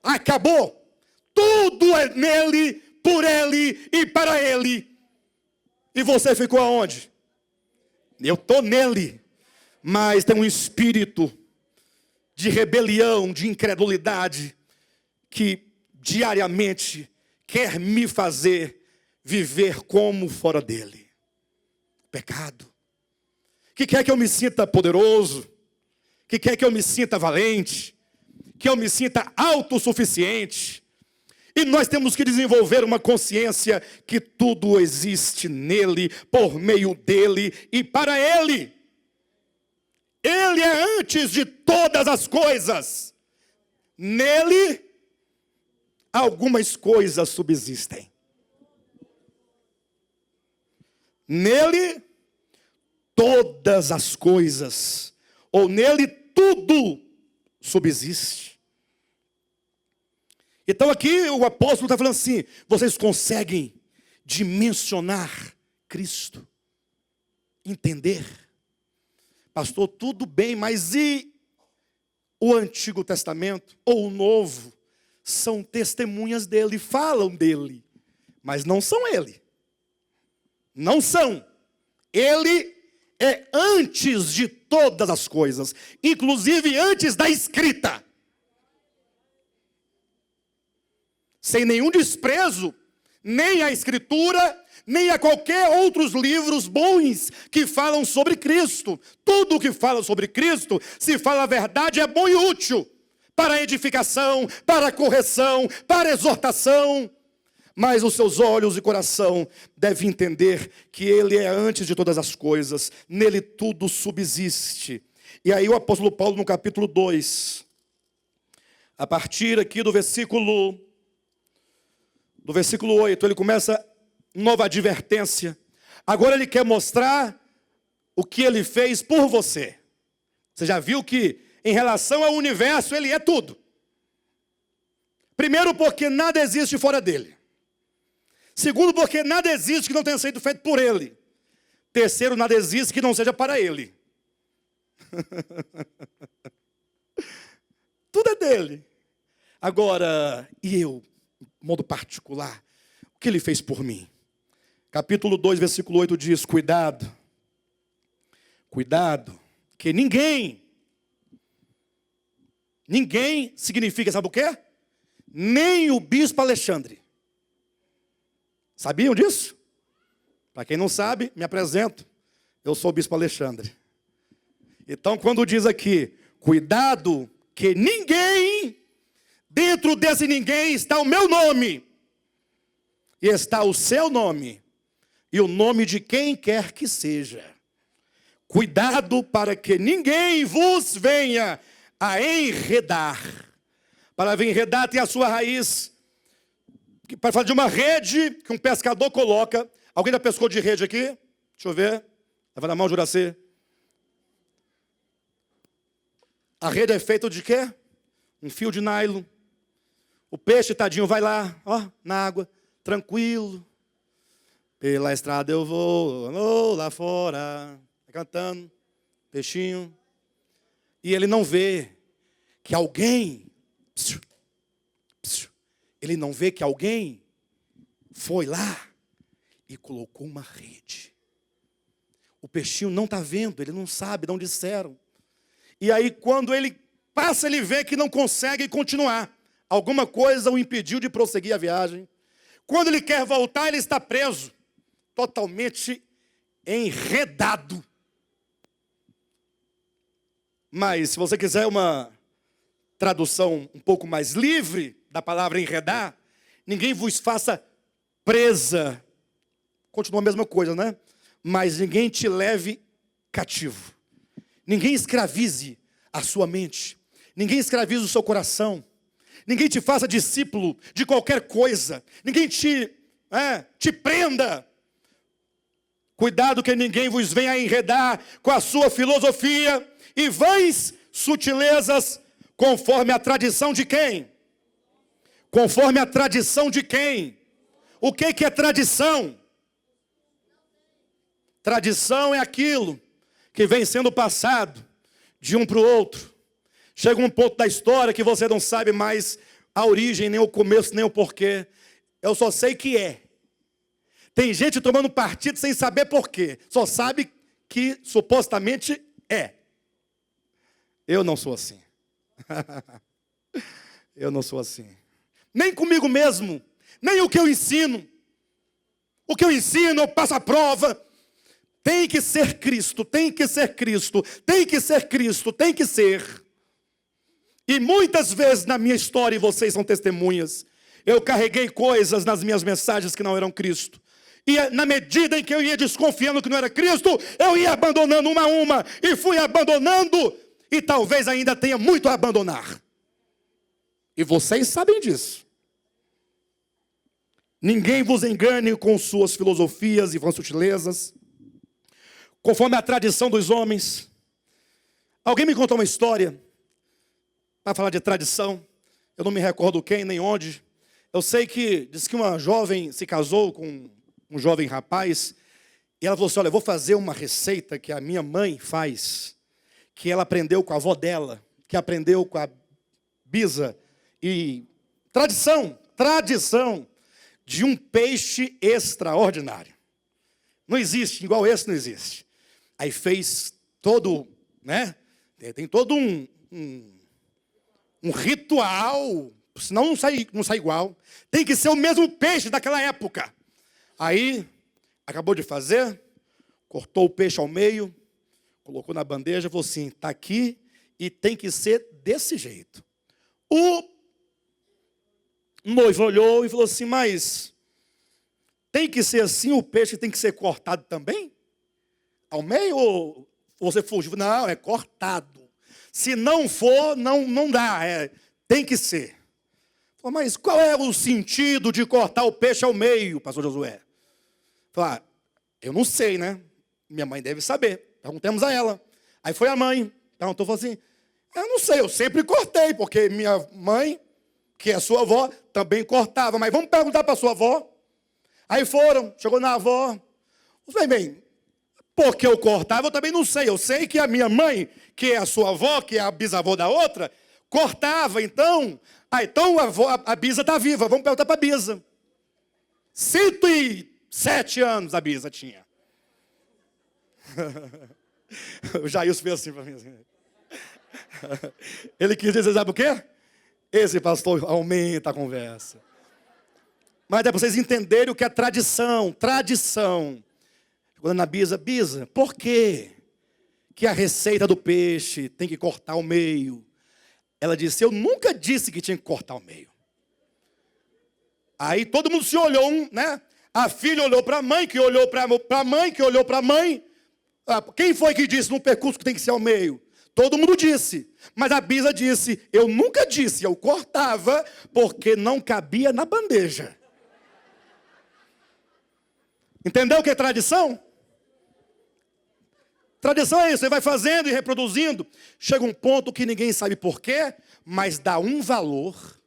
Acabou. Tudo é nele, por ele e para ele. E você ficou aonde? Eu estou nele, mas tem um espírito de rebelião, de incredulidade, que diariamente quer me fazer viver como fora dele. Pecado, que quer que eu me sinta poderoso, que quer que eu me sinta valente, que eu me sinta autossuficiente. E nós temos que desenvolver uma consciência que tudo existe nele, por meio dele e para ele. Ele é antes de todas as coisas. Nele, algumas coisas subsistem. Nele, todas as coisas, ou nele tudo subsiste. Então aqui o apóstolo está falando assim, vocês conseguem dimensionar Cristo? Entender? Pastor, tudo bem, mas e o Antigo Testamento ou o Novo? São testemunhas dele, falam dele, mas não são ele. Não são. Ele é antes de todas as coisas, inclusive antes da escrita. sem nenhum desprezo, nem à Escritura, nem a qualquer outros livros bons que falam sobre Cristo. Tudo que fala sobre Cristo, se fala a verdade, é bom e útil para a edificação, para a correção, para a exortação. Mas os seus olhos e coração devem entender que Ele é antes de todas as coisas, nele tudo subsiste. E aí o apóstolo Paulo, no capítulo 2, a partir aqui do versículo 8, ele começa nova advertência. Agora ele quer mostrar o que ele fez por você. Você já viu que em relação ao universo ele é tudo. Primeiro, porque nada existe fora dele. Segundo, porque nada existe que não tenha sido feito por ele. Terceiro, nada existe que não seja para ele. Tudo é dele. Agora, e eu, de modo particular, o que ele fez por mim? Capítulo 2, versículo 8 diz: cuidado, que ninguém significa, sabe o quê? Nem o bispo Alexandre. Sabiam disso? Para quem não sabe, me apresento. Eu sou o bispo Alexandre. Então, quando diz aqui, cuidado, que ninguém, dentro desse ninguém está o meu nome, e está o seu nome, e o nome de quem quer que seja. Cuidado para que ninguém vos venha a enredar. Para vir enredar tem a sua raiz. Para falar de uma rede que um pescador coloca. Alguém já pescou de rede aqui? Deixa eu ver. Leva na mão, Juracê. A rede é feita de quê? Um fio de nylon. O peixe, tadinho, vai lá, ó, na água, tranquilo. Pela estrada eu vou lá fora, cantando, peixinho. E ele não vê que alguém... Ele não vê que alguém foi lá e colocou uma rede. O peixinho não está vendo, ele não sabe, não disseram. E aí quando ele passa, ele vê que não consegue continuar. Alguma coisa o impediu de prosseguir a viagem. Quando ele quer voltar, ele está preso. Totalmente enredado. Mas se você quiser uma tradução um pouco mais livre da palavra enredar, ninguém vos faça presa. Continua a mesma coisa, né? Mas ninguém te leve cativo. Ninguém escravize a sua mente. Ninguém escravize o seu coração. Ninguém te faça discípulo de qualquer coisa. Ninguém te prenda. Cuidado que ninguém vos venha a enredar com a sua filosofia e vãs sutilezas, conforme a tradição de quem? Conforme a tradição de quem? O que é tradição? Tradição é aquilo que vem sendo passado de um para o outro. Chega um ponto da história que você não sabe mais a origem, nem o começo, nem o porquê. Eu só sei que é. Tem gente tomando partido sem saber porquê. Só sabe que supostamente é. Eu não sou assim. Eu não sou assim. Nem comigo mesmo. Nem o que eu ensino. O que eu ensino, eu passo a prova. Tem que ser Cristo, tem que ser Cristo, tem que ser Cristo, tem que ser. E muitas vezes na minha história, e vocês são testemunhas, eu carreguei coisas nas minhas mensagens que não eram Cristo. E na medida em que eu ia desconfiando que não era Cristo, eu ia abandonando uma a uma. E fui abandonando, e talvez ainda tenha muito a abandonar. E vocês sabem disso. Ninguém vos engane com suas filosofias e vãs sutilezas, conforme a tradição dos homens. Alguém me contou uma história, para falar de tradição, eu não me recordo quem, nem onde. Eu sei que, diz que uma jovem se casou com um jovem rapaz, e ela falou assim, olha, eu vou fazer uma receita que a minha mãe faz, que ela aprendeu com a avó dela, que aprendeu com a bisa, e tradição de um peixe extraordinário. Não existe, igual esse não existe. Aí fez todo, né? Tem todo um ritual senão não sai igual. Tem que ser o mesmo peixe daquela época. Aí, acabou de fazer, cortou o peixe ao meio, colocou na bandeja e falou assim, está aqui e tem que ser desse jeito. O noivo olhou e falou assim, mas tem que ser assim, o peixe tem que ser cortado também? Ao meio ou você fugiu? Não, é cortado. Se não for, não dá, tem que ser. Falou, mas qual é o sentido de cortar o peixe ao meio, pastor Josué? Falou, eu não sei, né? Minha mãe deve saber. Perguntamos a ela. Aí foi a mãe. Perguntou, falou assim, eu não sei, eu sempre cortei, porque minha mãe, que é sua avó, também cortava. Mas vamos perguntar para sua avó. Aí foram, chegou na avó. Eu falei, bem, porque eu cortava, eu também não sei. Eu sei que a minha mãe, que é a sua avó, que é a bisavó da outra, cortava, então... então a Bisa está viva, vamos perguntar para a Bisa. 107 anos a Bisa tinha. O Jailson fez assim para mim. Assim. Ele quis dizer, sabe o quê? Esse pastor aumenta a conversa. Mas é para vocês entenderem o que é tradição. Tradição. Quando na Bisa, por quê que a receita do peixe tem que cortar ao meio? Ela disse, eu nunca disse que tinha que cortar ao meio. Aí todo mundo se olhou, né? A filha olhou para a mãe, que olhou para a mãe, que olhou para a mãe. Quem foi que disse no percurso que tem que ser ao meio? Todo mundo disse. Mas a Bisa disse, eu nunca disse, eu cortava porque não cabia na bandeja. Entendeu o que é tradição? Tradição é isso, você vai fazendo e reproduzindo. Chega um ponto que ninguém sabe porquê, mas dá um valor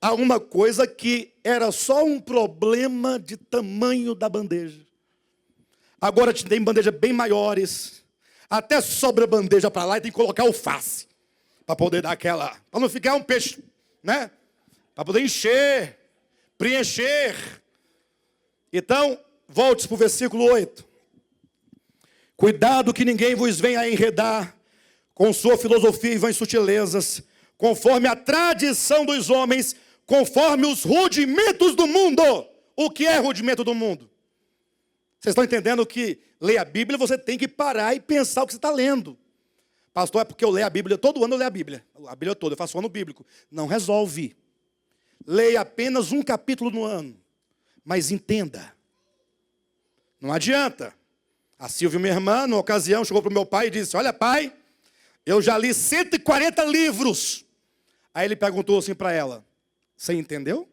a uma coisa que era só um problema de tamanho da bandeja. Agora tem bandejas bem maiores. Até sobra bandeja para lá e tem que colocar alface. Para poder dar aquela... Para não ficar um peixe, né? Para poder encher, preencher. Então, volte para o versículo 8. Cuidado que ninguém vos venha a enredar com sua filosofia e vãs sutilezas, conforme a tradição dos homens, conforme os rudimentos do mundo. O que é rudimento do mundo? Vocês estão entendendo que ler a Bíblia você tem que parar e pensar o que você está lendo. Pastor, é porque eu leio a Bíblia, todo ano eu leio a Bíblia toda, eu faço ano bíblico. Não resolve. Leia apenas um capítulo no ano, mas entenda. Não adianta. A Silvia, minha irmã, numa ocasião, chegou para o meu pai e disse, olha pai, eu já li 140 livros. Aí ele perguntou assim para ela, você entendeu?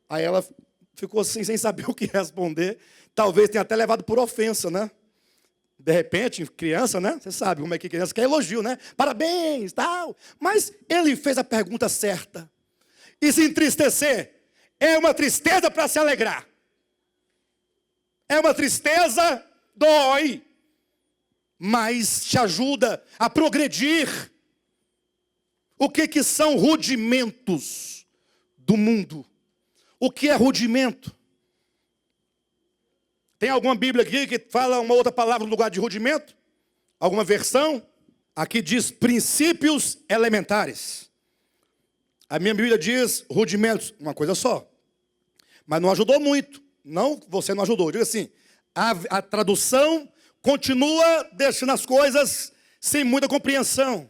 Aí ela ficou assim, sem saber o que responder. Talvez tenha até levado por ofensa, né? De repente, criança, né? Você sabe como é que criança quer elogio, né? Parabéns, tal. Mas ele fez a pergunta certa. E se entristecer é uma tristeza para se alegrar. É uma tristeza, dói, mas te ajuda a progredir. O que são rudimentos do mundo? O que é rudimento? Tem alguma Bíblia aqui que fala uma outra palavra no lugar de rudimento? Alguma versão? Aqui diz princípios elementares. A minha Bíblia diz rudimentos, uma coisa só. Mas não ajudou muito. Não, você não ajudou. Diga assim, a tradução continua deixando as coisas sem muita compreensão.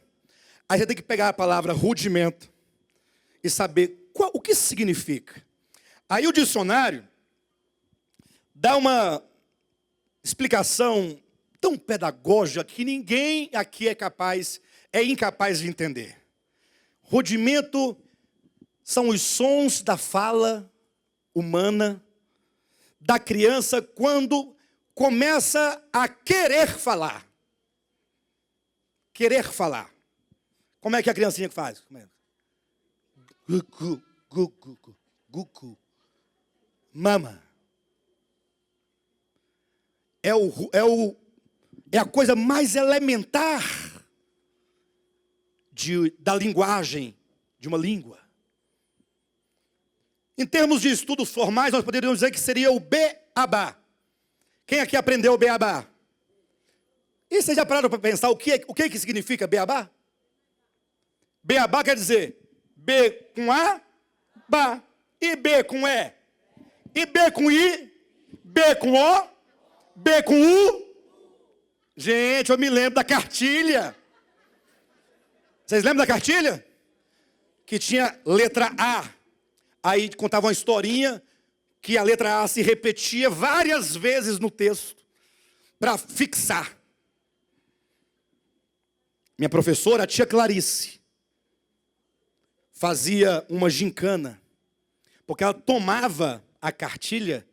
Aí você tem que pegar a palavra rudimento e saber o que significa. Aí o dicionário dá uma explicação tão pedagógica que ninguém aqui é incapaz de entender. Rudimento são os sons da fala humana da criança quando começa a querer falar. Querer falar. Como é que a criancinha faz? Gugu, gugu, gugu. Mama. É a coisa mais elementar da linguagem, de uma língua. Em termos de estudos formais, nós poderíamos dizer que seria o beabá. Quem aqui aprendeu o beabá? E vocês já pararam para pensar o que significa beabá? Beabá quer dizer B com A, Bá. E B com E? E B com I? B com O? B com U? Gente, eu me lembro da cartilha. Vocês lembram da cartilha? Que tinha letra A. Aí contava uma historinha que a letra A se repetia várias vezes no texto para fixar. Minha professora, a tia Clarice, fazia uma gincana, porque ela tomava a cartilha,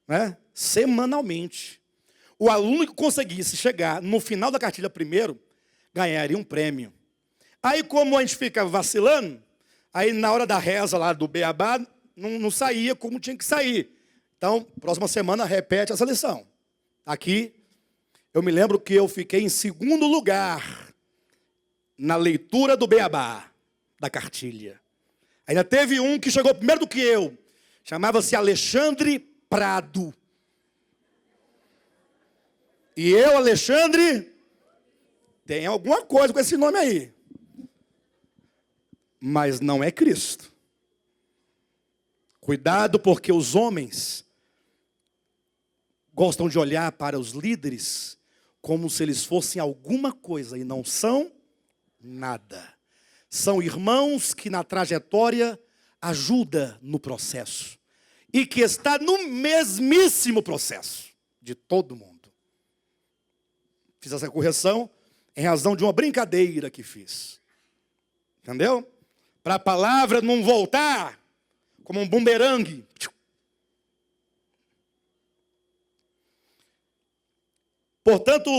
né, semanalmente. O aluno que conseguisse chegar no final da cartilha primeiro, ganharia um prêmio. Aí, como a gente fica vacilando, aí na hora da reza lá do beabá, não saía como tinha que sair. Então, próxima semana, repete essa lição. Aqui, eu me lembro que eu fiquei em segundo lugar na leitura do beabá, da cartilha. Ainda teve um que chegou primeiro do que eu. Chamava-se Alexandre Prado. E eu, Alexandre, tem alguma coisa com esse nome aí. Mas não é Cristo. Cuidado, porque os homens gostam de olhar para os líderes como se eles fossem alguma coisa e não são nada. São irmãos que na trajetória ajuda no processo e que está no mesmíssimo processo de todo mundo. Fiz essa correção em razão de uma brincadeira que fiz. Entendeu? Para a palavra não voltar como um bumerangue. Portanto,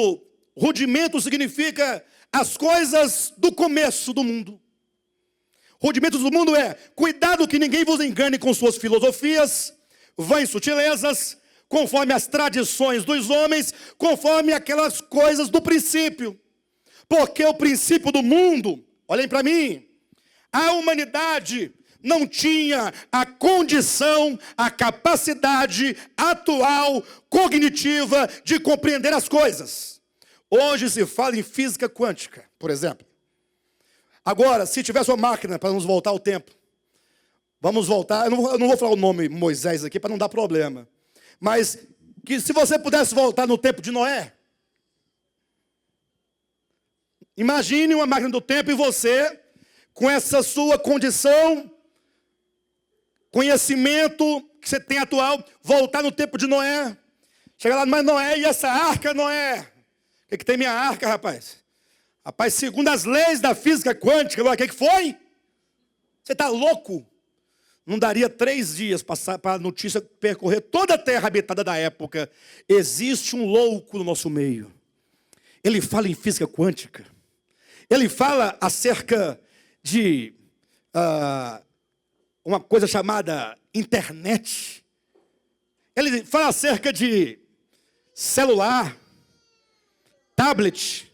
rudimento significa as coisas do começo do mundo. Rudimentos do mundo é: cuidado que ninguém vos engane com suas filosofias, vãs sutilezas, conforme as tradições dos homens, conforme aquelas coisas do princípio. Porque o princípio do mundo, olhem para mim, a humanidade não tinha a condição, a capacidade atual, cognitiva, de compreender as coisas. Hoje se fala em física quântica, por exemplo. Agora, se tivesse uma máquina para nos voltar ao tempo, vamos voltar, eu não vou falar o nome Moisés aqui para não dar problema, mas que se você pudesse voltar no tempo de Noé, imagine uma máquina do tempo e você, com essa sua condição, conhecimento que você tem atual, voltar no tempo de Noé, chegar lá, mas Noé, e essa arca, Noé? O que tem minha arca, rapaz? Rapaz, segundo as leis da física quântica, o que foi? Você está louco? Não daria 3 dias para a notícia percorrer toda a terra habitada da época. Existe um louco no nosso meio. Ele fala em física quântica. Ele fala acerca de uma coisa chamada internet. Ele fala acerca de celular, tablet,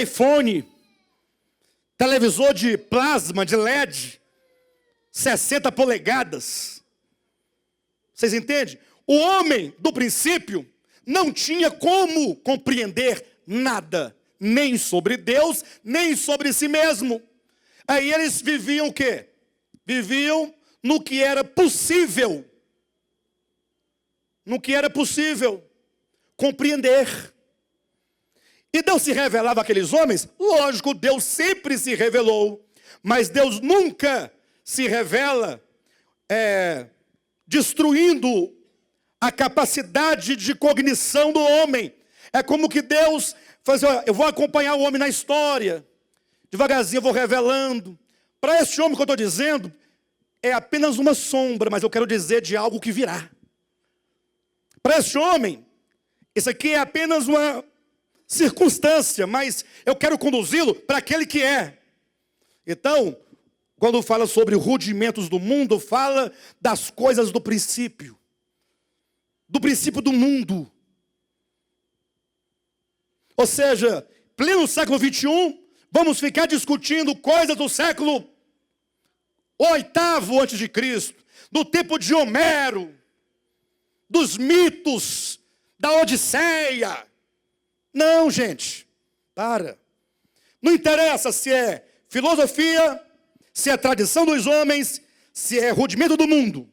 iPhone, televisor de plasma, de LED, 60 polegadas. Vocês entendem? O homem do princípio não tinha como compreender nada, nem sobre Deus, nem sobre si mesmo. Aí eles viviam o quê? Viviam no que era possível. No que era possível compreender. E Deus se revelava àqueles homens? Lógico, Deus sempre se revelou. Mas Deus nunca se revela destruindo a capacidade de cognição do homem. É como que Deus faz, eu vou acompanhar o homem na história. Devagarzinho eu vou revelando. Para esse homem que eu estou dizendo, é apenas uma sombra, mas eu quero dizer de algo que virá. Para esse homem, isso aqui é apenas uma circunstância, mas eu quero conduzi-lo para aquele que é. Então, quando fala sobre rudimentos do mundo, fala das coisas do princípio do mundo. Ou seja, pleno século 21, vamos ficar discutindo coisas do século 8º antes de Cristo, do tempo de Homero, dos mitos, da Odisseia. Não, gente, para. Não interessa se é filosofia, se é tradição dos homens, se é rudimento do mundo.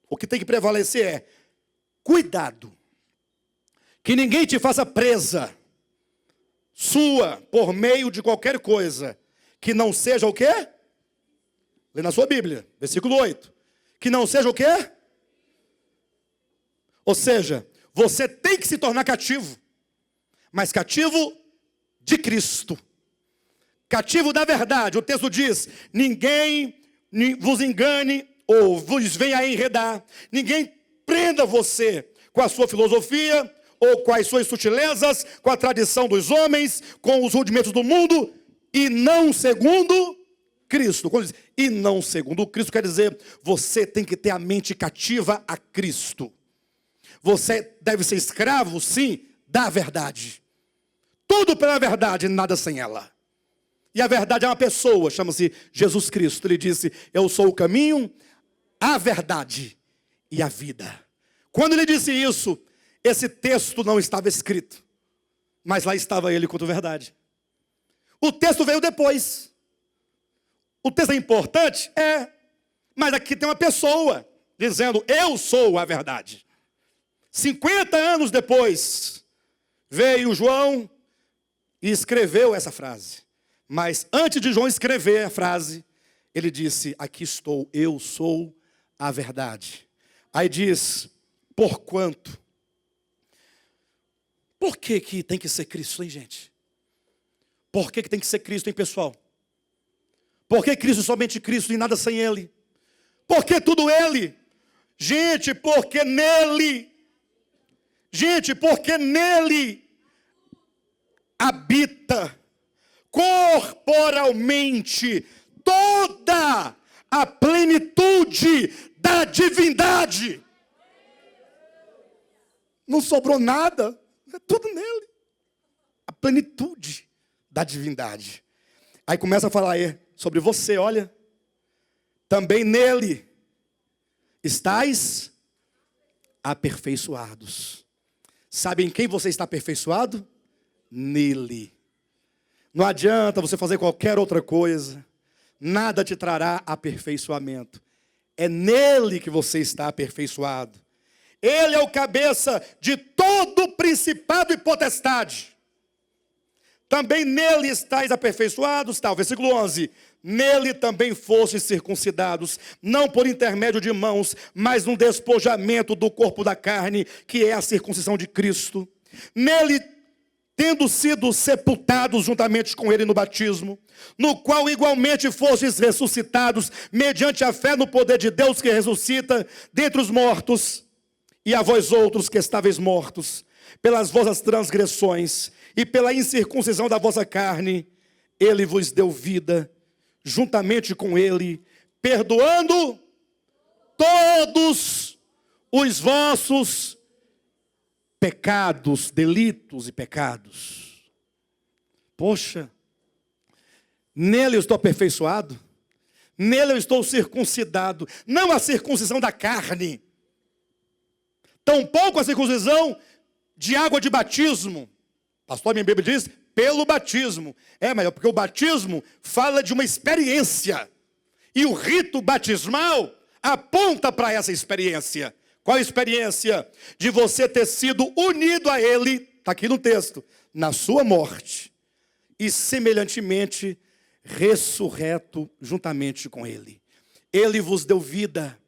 O que tem que prevalecer é cuidado, que ninguém te faça presa sua por meio de qualquer coisa que não seja o quê? Lê na sua Bíblia, versículo 8. Que não seja o quê? Ou seja, você tem que se tornar cativo, mas cativo de Cristo, cativo da verdade. O texto diz: ninguém vos engane ou vos venha enredar, ninguém prenda você com a sua filosofia, ou com as suas sutilezas, com a tradição dos homens, com os rudimentos do mundo, e não segundo Cristo. Quando diz e não segundo Cristo, quer dizer, você tem que ter a mente cativa a Cristo. Você deve ser escravo, sim, da verdade. Tudo pela verdade, nada sem ela. E a verdade é uma pessoa, chama-se Jesus Cristo. Ele disse: eu sou o caminho, a verdade e a vida. Quando ele disse isso, esse texto não estava escrito, mas lá estava ele quanto verdade. O texto veio depois. O texto é importante? É. Mas aqui tem uma pessoa dizendo: eu sou a verdade. 50 anos depois, veio João e escreveu essa frase. Mas antes de João escrever a frase, ele disse: aqui estou, eu sou a verdade. Aí diz: porquanto. Por que tem que ser Cristo, hein, gente? Por que tem que ser Cristo, hein, pessoal? Por que Cristo, somente Cristo e nada sem Ele? Por que tudo Ele? Gente, porque nele... Gente, porque nele habita corporalmente toda a plenitude da divindade. Não sobrou nada, é tudo nele. A plenitude da divindade. Aí começa a falar sobre você, olha. Também nele estais aperfeiçoados. Sabe em quem você está aperfeiçoado? Nele. Não adianta você fazer qualquer outra coisa. Nada te trará aperfeiçoamento. É nele que você está aperfeiçoado. Ele é o cabeça de todo principado e potestade. Também nele estáis aperfeiçoados, tal. Versículo 11. Nele também fostes circuncidados, não por intermédio de mãos, mas no despojamento do corpo da carne, que é a circuncisão de Cristo. Nele, tendo sido sepultados juntamente com ele no batismo, no qual igualmente fostes ressuscitados, mediante a fé no poder de Deus que ressuscita dentre os mortos, e a vós outros que estáveis mortos, pelas vossas transgressões e pela incircuncisão da vossa carne, ele vos deu vida, juntamente com ele, perdoando todos os vossos pecados, delitos e pecados. Poxa, nele eu estou aperfeiçoado, nele eu estou circuncidado, não a circuncisão da carne, tampouco a circuncisão de água de batismo. Pastor, minha Bíblia diz, pelo batismo. Mas é porque o batismo fala de uma experiência. E o rito batismal aponta para essa experiência. Qual a experiência? De você ter sido unido a Ele, está aqui no texto, na sua morte. E semelhantemente ressurreto juntamente com Ele. Ele vos deu vida.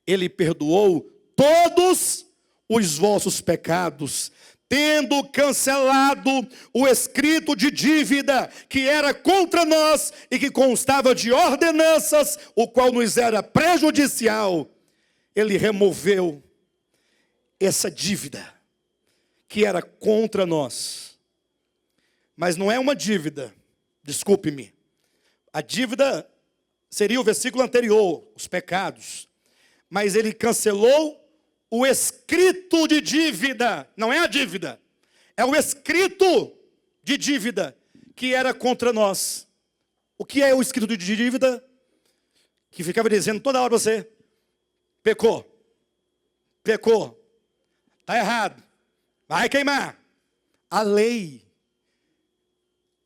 Ele perdoou todos os vossos pecados, tendo cancelado o escrito de dívida que era contra nós e que constava de ordenanças, o qual nos era prejudicial. Ele removeu essa dívida que era contra nós. Mas não é uma dívida, desculpe-me. A dívida seria o versículo anterior, os pecados. Mas ele cancelou o escrito de dívida, não é a dívida, é o escrito de dívida que era contra nós. O que é o escrito de dívida? Que ficava dizendo toda hora você, pecou, está errado, vai queimar. A lei,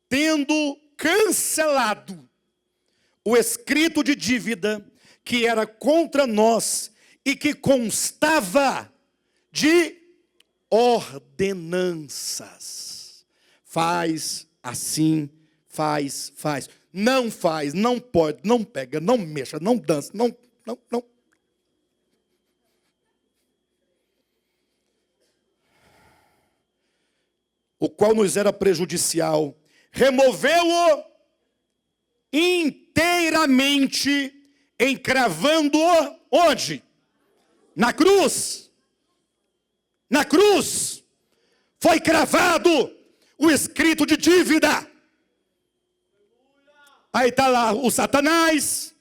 tendo cancelado o escrito de dívida que era contra nós e que constava de ordenanças. Faz assim, faz. Não faz, não pode, não pega, não mexa, não dança, não. O qual nos era prejudicial, removeu-o inteiramente, encravando-o onde? Na cruz. Na cruz foi cravado o escrito de dívida. Aí está lá o Satanás,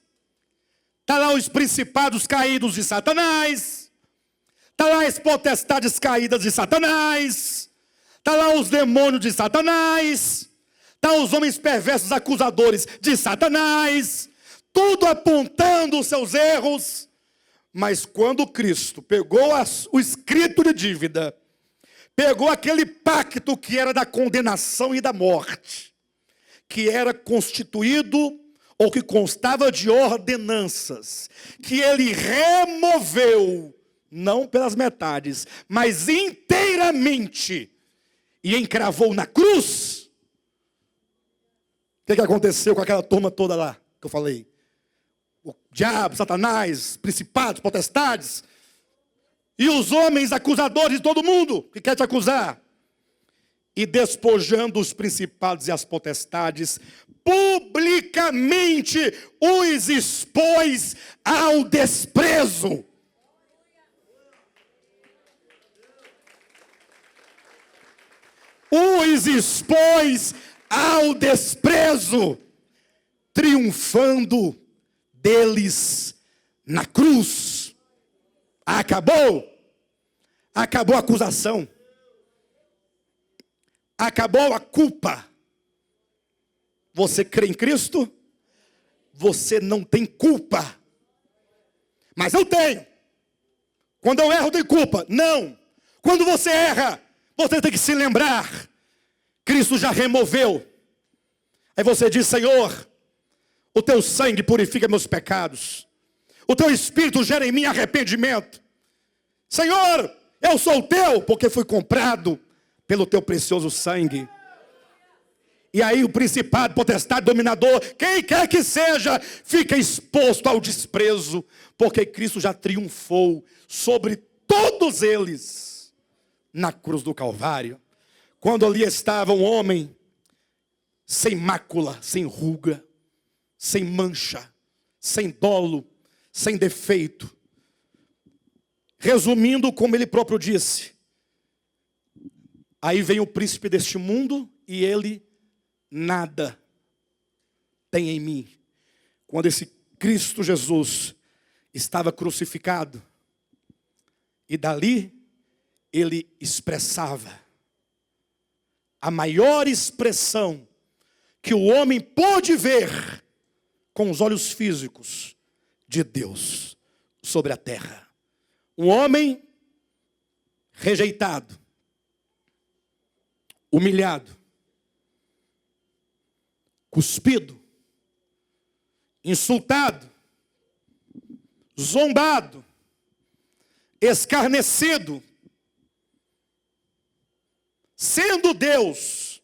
está lá os principados caídos de Satanás, está lá as potestades caídas de Satanás, está lá os demônios de Satanás, está os homens perversos acusadores de Satanás, tudo apontando os seus erros. Mas quando Cristo pegou o escrito de dívida, pegou aquele pacto que era da condenação e da morte, que era constituído ou que constava de ordenanças, que ele removeu, não pelas metades, mas inteiramente, e encravou na cruz. O que aconteceu com aquela turma toda lá, que eu falei? O diabo, Satanás, principados, potestades, e os homens acusadores de todo mundo, que quer te acusar. E despojando os principados e as potestades, publicamente os expôs ao desprezo. Os expôs ao desprezo, triunfando deles na cruz. Acabou a acusação, acabou a culpa. Você crê em Cristo? Você não tem culpa. Mas eu tenho. Quando eu erro, eu tenho culpa. Não. Quando você erra, você tem que se lembrar. Cristo já removeu. Aí você diz: Senhor, o teu sangue purifica meus pecados. O teu Espírito gera em mim arrependimento. Senhor, eu sou teu, porque fui comprado pelo teu precioso sangue. E aí o principado, potestade, dominador, quem quer que seja, fica exposto ao desprezo, porque Cristo já triunfou sobre todos eles na cruz do Calvário. Quando ali estava um homem sem mácula, sem ruga, sem mancha, sem dolo, sem defeito. Resumindo, como ele próprio disse, aí vem o príncipe deste mundo e ele nada tem em mim. Quando esse Cristo Jesus estava crucificado, e dali ele expressava a maior expressão que o homem pôde ver com os olhos físicos de Deus sobre a terra. Um homem rejeitado, humilhado, cuspido, insultado, zombado, escarnecido, sendo Deus,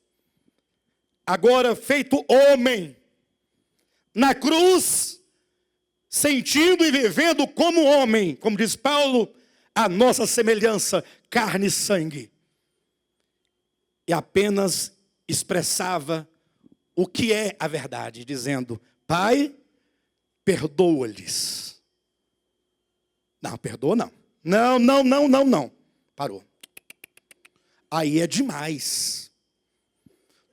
agora feito homem, na cruz, sentindo e vivendo como homem, como diz Paulo, a nossa semelhança, carne e sangue. E apenas expressava o que é a verdade, dizendo: Pai, perdoa-lhes. Não, perdoa não. Não. Parou. Aí é demais.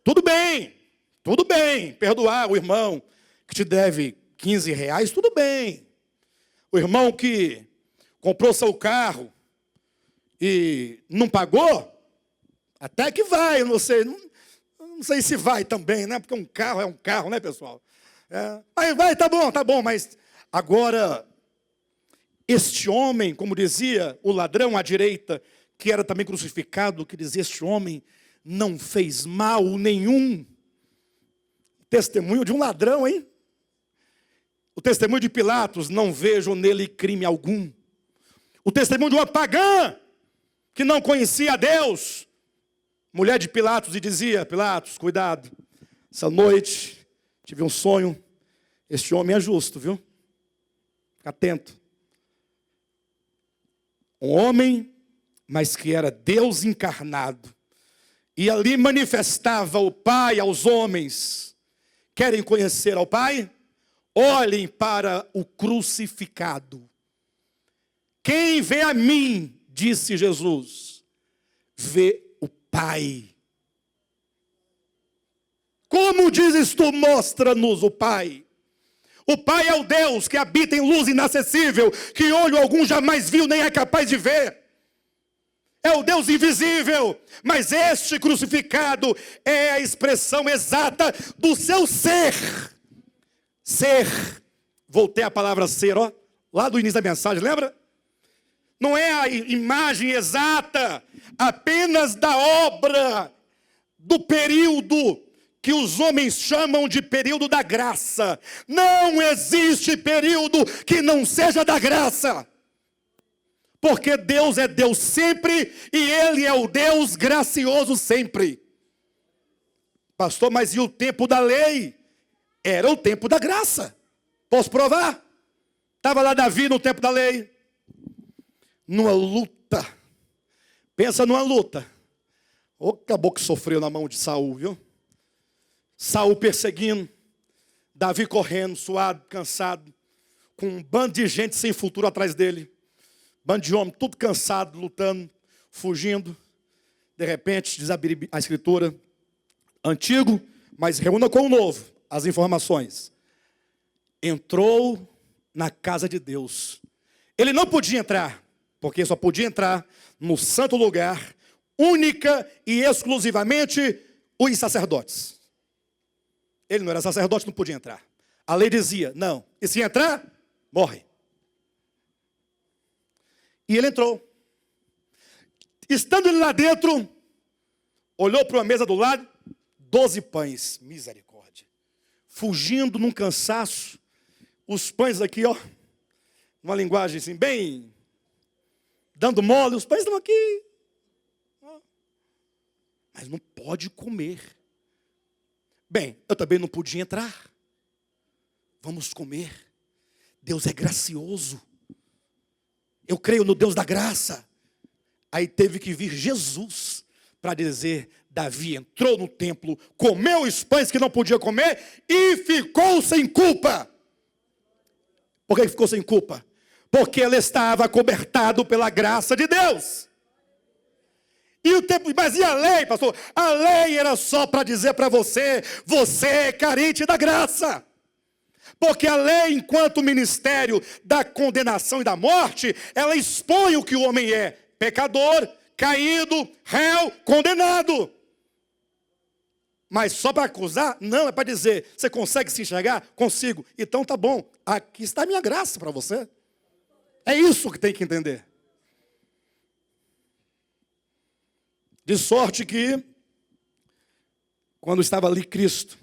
Tudo bem, perdoar o irmão que te deve R$15, tudo bem. O irmão que comprou seu carro e não pagou, até que vai, eu não sei se vai também, né? Porque um carro é um carro, né, pessoal? Aí vai, tá bom, mas agora, este homem, como dizia o ladrão à direita, que era também crucificado, que dizia: este homem não fez mal nenhum. Testemunho de um ladrão, hein? O testemunho de Pilatos, não vejo nele crime algum. O testemunho de uma pagã, que não conhecia a Deus, mulher de Pilatos, e dizia: Pilatos, cuidado, essa noite tive um sonho, este homem é justo, viu? Fica atento. Um homem, mas que era Deus encarnado, e ali manifestava o Pai aos homens. Querem conhecer ao Pai? Olhem para o crucificado. Quem vê a mim, disse Jesus, vê o Pai. Como dizes tu, mostra-nos o Pai. O Pai é o Deus que habita em luz inacessível, que olho algum jamais viu, nem é capaz de ver. É o Deus invisível, mas este crucificado é a expressão exata do seu ser. Ser, voltei à palavra ser, ó, lá do início da mensagem, lembra? Não é a imagem exata apenas da obra, do período que os homens chamam de período da graça. Não existe período que não seja da graça. Porque Deus é Deus sempre e Ele é o Deus gracioso sempre. Pastor, mas e o tempo da lei? Era o tempo da graça. Posso provar? Estava lá Davi no tempo da lei. Numa luta. Pensa numa luta. O caboclo que sofreu na mão de Saul, viu? Saul perseguindo. Davi correndo, suado, cansado. Com um bando de gente sem futuro atrás dele. Bando de homem, tudo cansado, lutando, fugindo. De repente, diz a escritura, antigo, mas reúna com o novo as informações. Entrou na casa de Deus. Ele não podia entrar, porque só podia entrar no santo lugar, única e exclusivamente os sacerdotes. Ele não era sacerdote, não podia entrar. A lei dizia, não, e se entrar, morre. E ele entrou. Estando ele lá dentro, olhou para uma mesa do lado, 12 pães, misericórdia. Fugindo num cansaço, os pães aqui, ó, uma linguagem assim, bem, dando mole, os pães estão aqui. Mas não pode comer. Bem, eu também não podia entrar. Vamos comer. Deus é gracioso. Eu creio no Deus da graça. Aí teve que vir Jesus para dizer, Davi entrou no templo, comeu os pães que não podia comer e ficou sem culpa. Por que ficou sem culpa? Porque ele estava cobertado pela graça de Deus. E o tempo, mas e a lei, pastor? A lei era só para dizer para você, você é carente da graça. Porque a lei, enquanto ministério da condenação e da morte, ela expõe o que o homem é. Pecador, caído, réu, condenado. Mas só para acusar? Não, é para dizer, você consegue se enxergar? Consigo. Então tá bom, aqui está a minha graça para você. É isso que tem que entender. De sorte que, quando estava ali Cristo,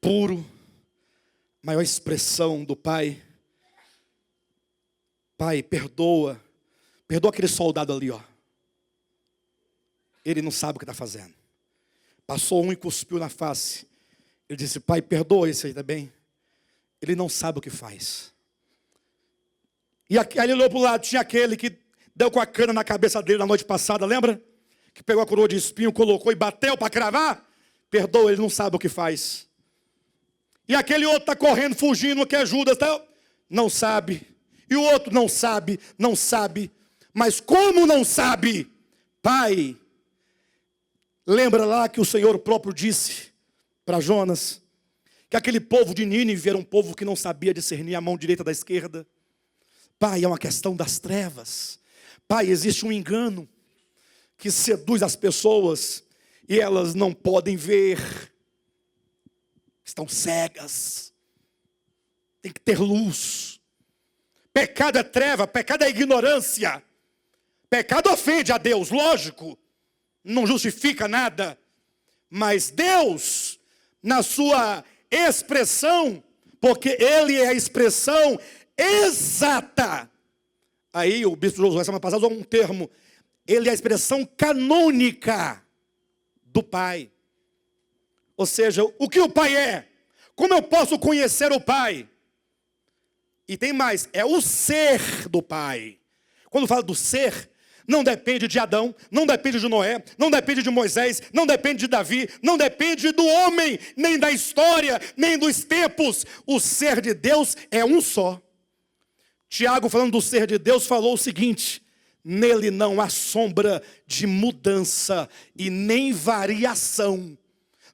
puro, maior expressão do Pai. Pai, perdoa aquele soldado ali, ó. Ele não sabe o que está fazendo. Passou um e cuspiu na face. Ele disse, Pai, perdoa esse aí também. Ele não sabe o que faz. E aí ele olhou para o lado, tinha aquele que deu com a cana na cabeça dele na noite passada, lembra? Que pegou a coroa de espinho, colocou e bateu para cravar. Perdoa, ele não sabe o que faz. E aquele outro está correndo, fugindo, que é Judas, tá? Não sabe. E o outro não sabe. Mas como não sabe? Pai, lembra lá que o Senhor próprio disse para Jonas, que aquele povo de Nínive era um povo que não sabia discernir a mão direita da esquerda. Pai, é uma questão das trevas. Pai, existe um engano que seduz as pessoas e elas não podem ver. Estão cegas. Tem que ter luz. Pecado é treva, pecado é ignorância. Pecado ofende a Deus, lógico. Não justifica nada. Mas Deus, na sua expressão, porque ele é a expressão exata. Aí o bispo Josué, semana passada, usou um termo. Ele é a expressão canônica do Pai. Ou seja, o que o Pai é? Como eu posso conhecer o Pai? E tem mais, é o ser do Pai. Quando fala do ser, não depende de Adão, não depende de Noé, não depende de Moisés, não depende de Davi, não depende do homem, nem da história, nem dos tempos. O ser de Deus é um só. Tiago, falando do ser de Deus, falou o seguinte: nele não há sombra de mudança e nem variação.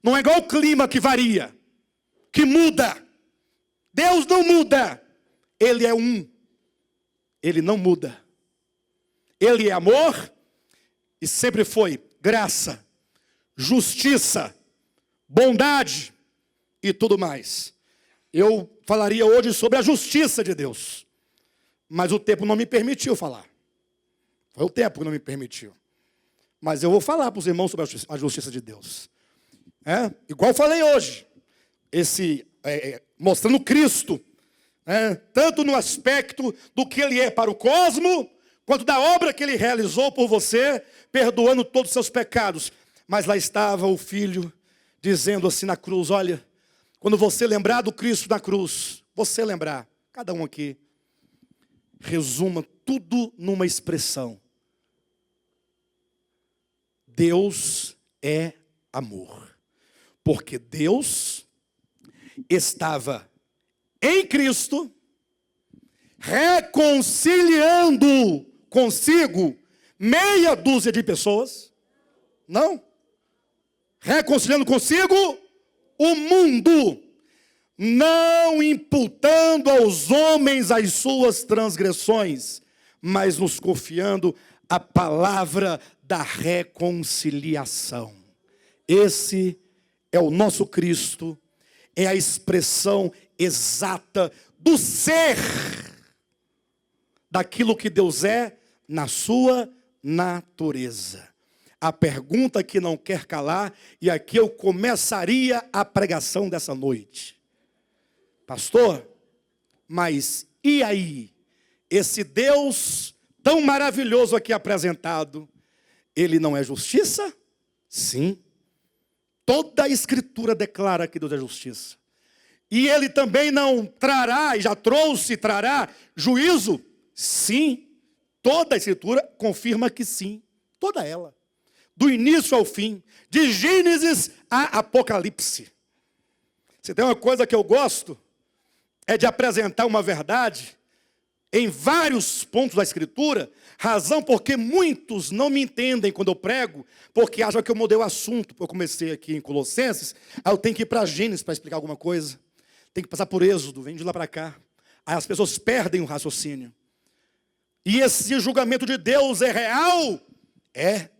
Não é igual o clima que varia, que muda. Deus não muda. Ele é um. Ele não muda. Ele é amor e sempre foi graça, justiça, bondade e tudo mais. Eu falaria hoje sobre a justiça de Deus, mas o tempo não me permitiu falar. Foi o tempo que não me permitiu. Mas eu vou falar para os irmãos sobre a justiça de Deus. Igual eu falei hoje, mostrando Cristo, tanto no aspecto do que Ele é para o cosmo, quanto da obra que Ele realizou por você, perdoando todos os seus pecados. Mas lá estava o Filho, dizendo assim na cruz: olha, quando você lembrar do Cristo na cruz, você lembrar, cada um aqui, resuma tudo numa expressão: Deus é amor. Porque Deus estava em Cristo, reconciliando consigo meia dúzia de pessoas. Não. Reconciliando consigo o mundo, não imputando aos homens as suas transgressões, mas nos confiando a palavra da reconciliação. Esse é o nosso Cristo, é a expressão exata do ser, daquilo que Deus é na sua natureza. A pergunta que não quer calar, e aqui eu começaria a pregação dessa noite: pastor, mas e aí? Esse Deus tão maravilhoso aqui apresentado, ele não é justiça? Sim. Toda a Escritura declara que Deus é justiça. E Ele também não trará, e já trouxe, trará juízo? Sim. Toda a Escritura confirma que sim. Toda ela. Do início ao fim. De Gênesis a Apocalipse. Se tem uma coisa que eu gosto, é de apresentar uma verdade em vários pontos da Escritura, razão porque muitos não me entendem quando eu prego, porque acham que eu mudei o assunto. Eu comecei aqui em Colossenses, aí eu tenho que ir para Gênesis para explicar alguma coisa, tem que passar por Êxodo, vem de lá para cá. Aí as pessoas perdem o raciocínio. E esse julgamento de Deus é real? É.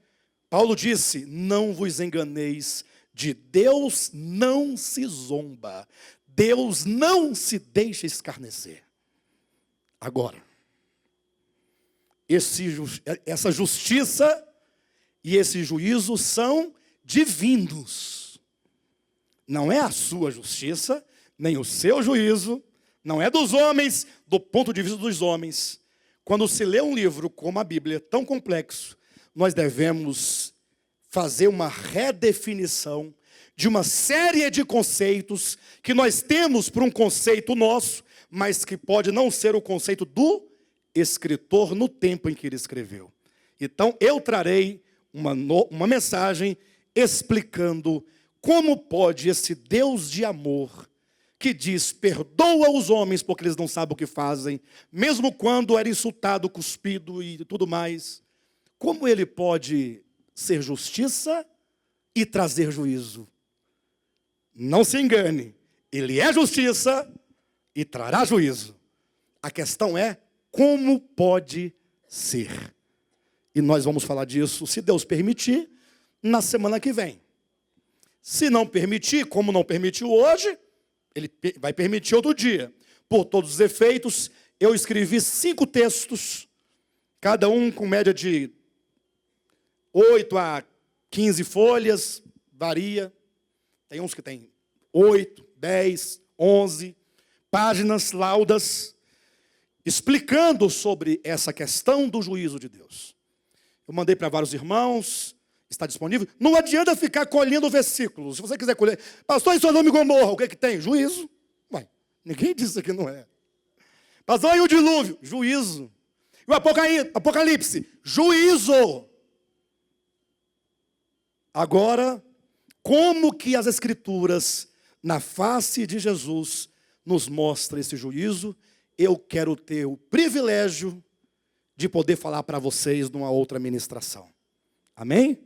Paulo disse: não vos enganeis, de Deus não se zomba, Deus não se escarnecer. Agora, essa justiça e esse juízo são divinos. Não é a sua justiça, nem o seu juízo, não é dos homens, do ponto de vista dos homens. Quando se lê um livro como a Bíblia, tão complexo, nós devemos fazer uma redefinição de uma série de conceitos que nós temos para um conceito nosso, mas que pode não ser o conceito do escritor no tempo em que ele escreveu. Então, eu trarei uma mensagem explicando como pode esse Deus de amor, que diz: perdoa os homens porque eles não sabem o que fazem, mesmo quando era insultado, cuspido e tudo mais, como ele pode ser justiça e trazer juízo? Não se engane, ele é justiça e trará juízo. A questão é como pode ser. E nós vamos falar disso, se Deus permitir, na semana que vem. Se não permitir, como não permitiu hoje, Ele vai permitir outro dia. Por todos os efeitos, eu escrevi 5 textos, cada um com média de 8 a 15 folhas, varia. Tem uns que tem 8, 10, 11, páginas, laudas, explicando sobre essa questão do juízo de Deus. Eu mandei para vários irmãos, está disponível. Não adianta ficar colhendo versículos. Se você quiser colher, pastor, em Sodoma e Gomorra, o que é que tem? Juízo. Ué, ninguém disse que não é. Pastor, e o dilúvio? Juízo. E o Apocalipse? Juízo. Agora, como que as Escrituras, na face de Jesus, nos mostra esse juízo? Eu quero ter o privilégio de poder falar para vocês numa outra ministração. Amém?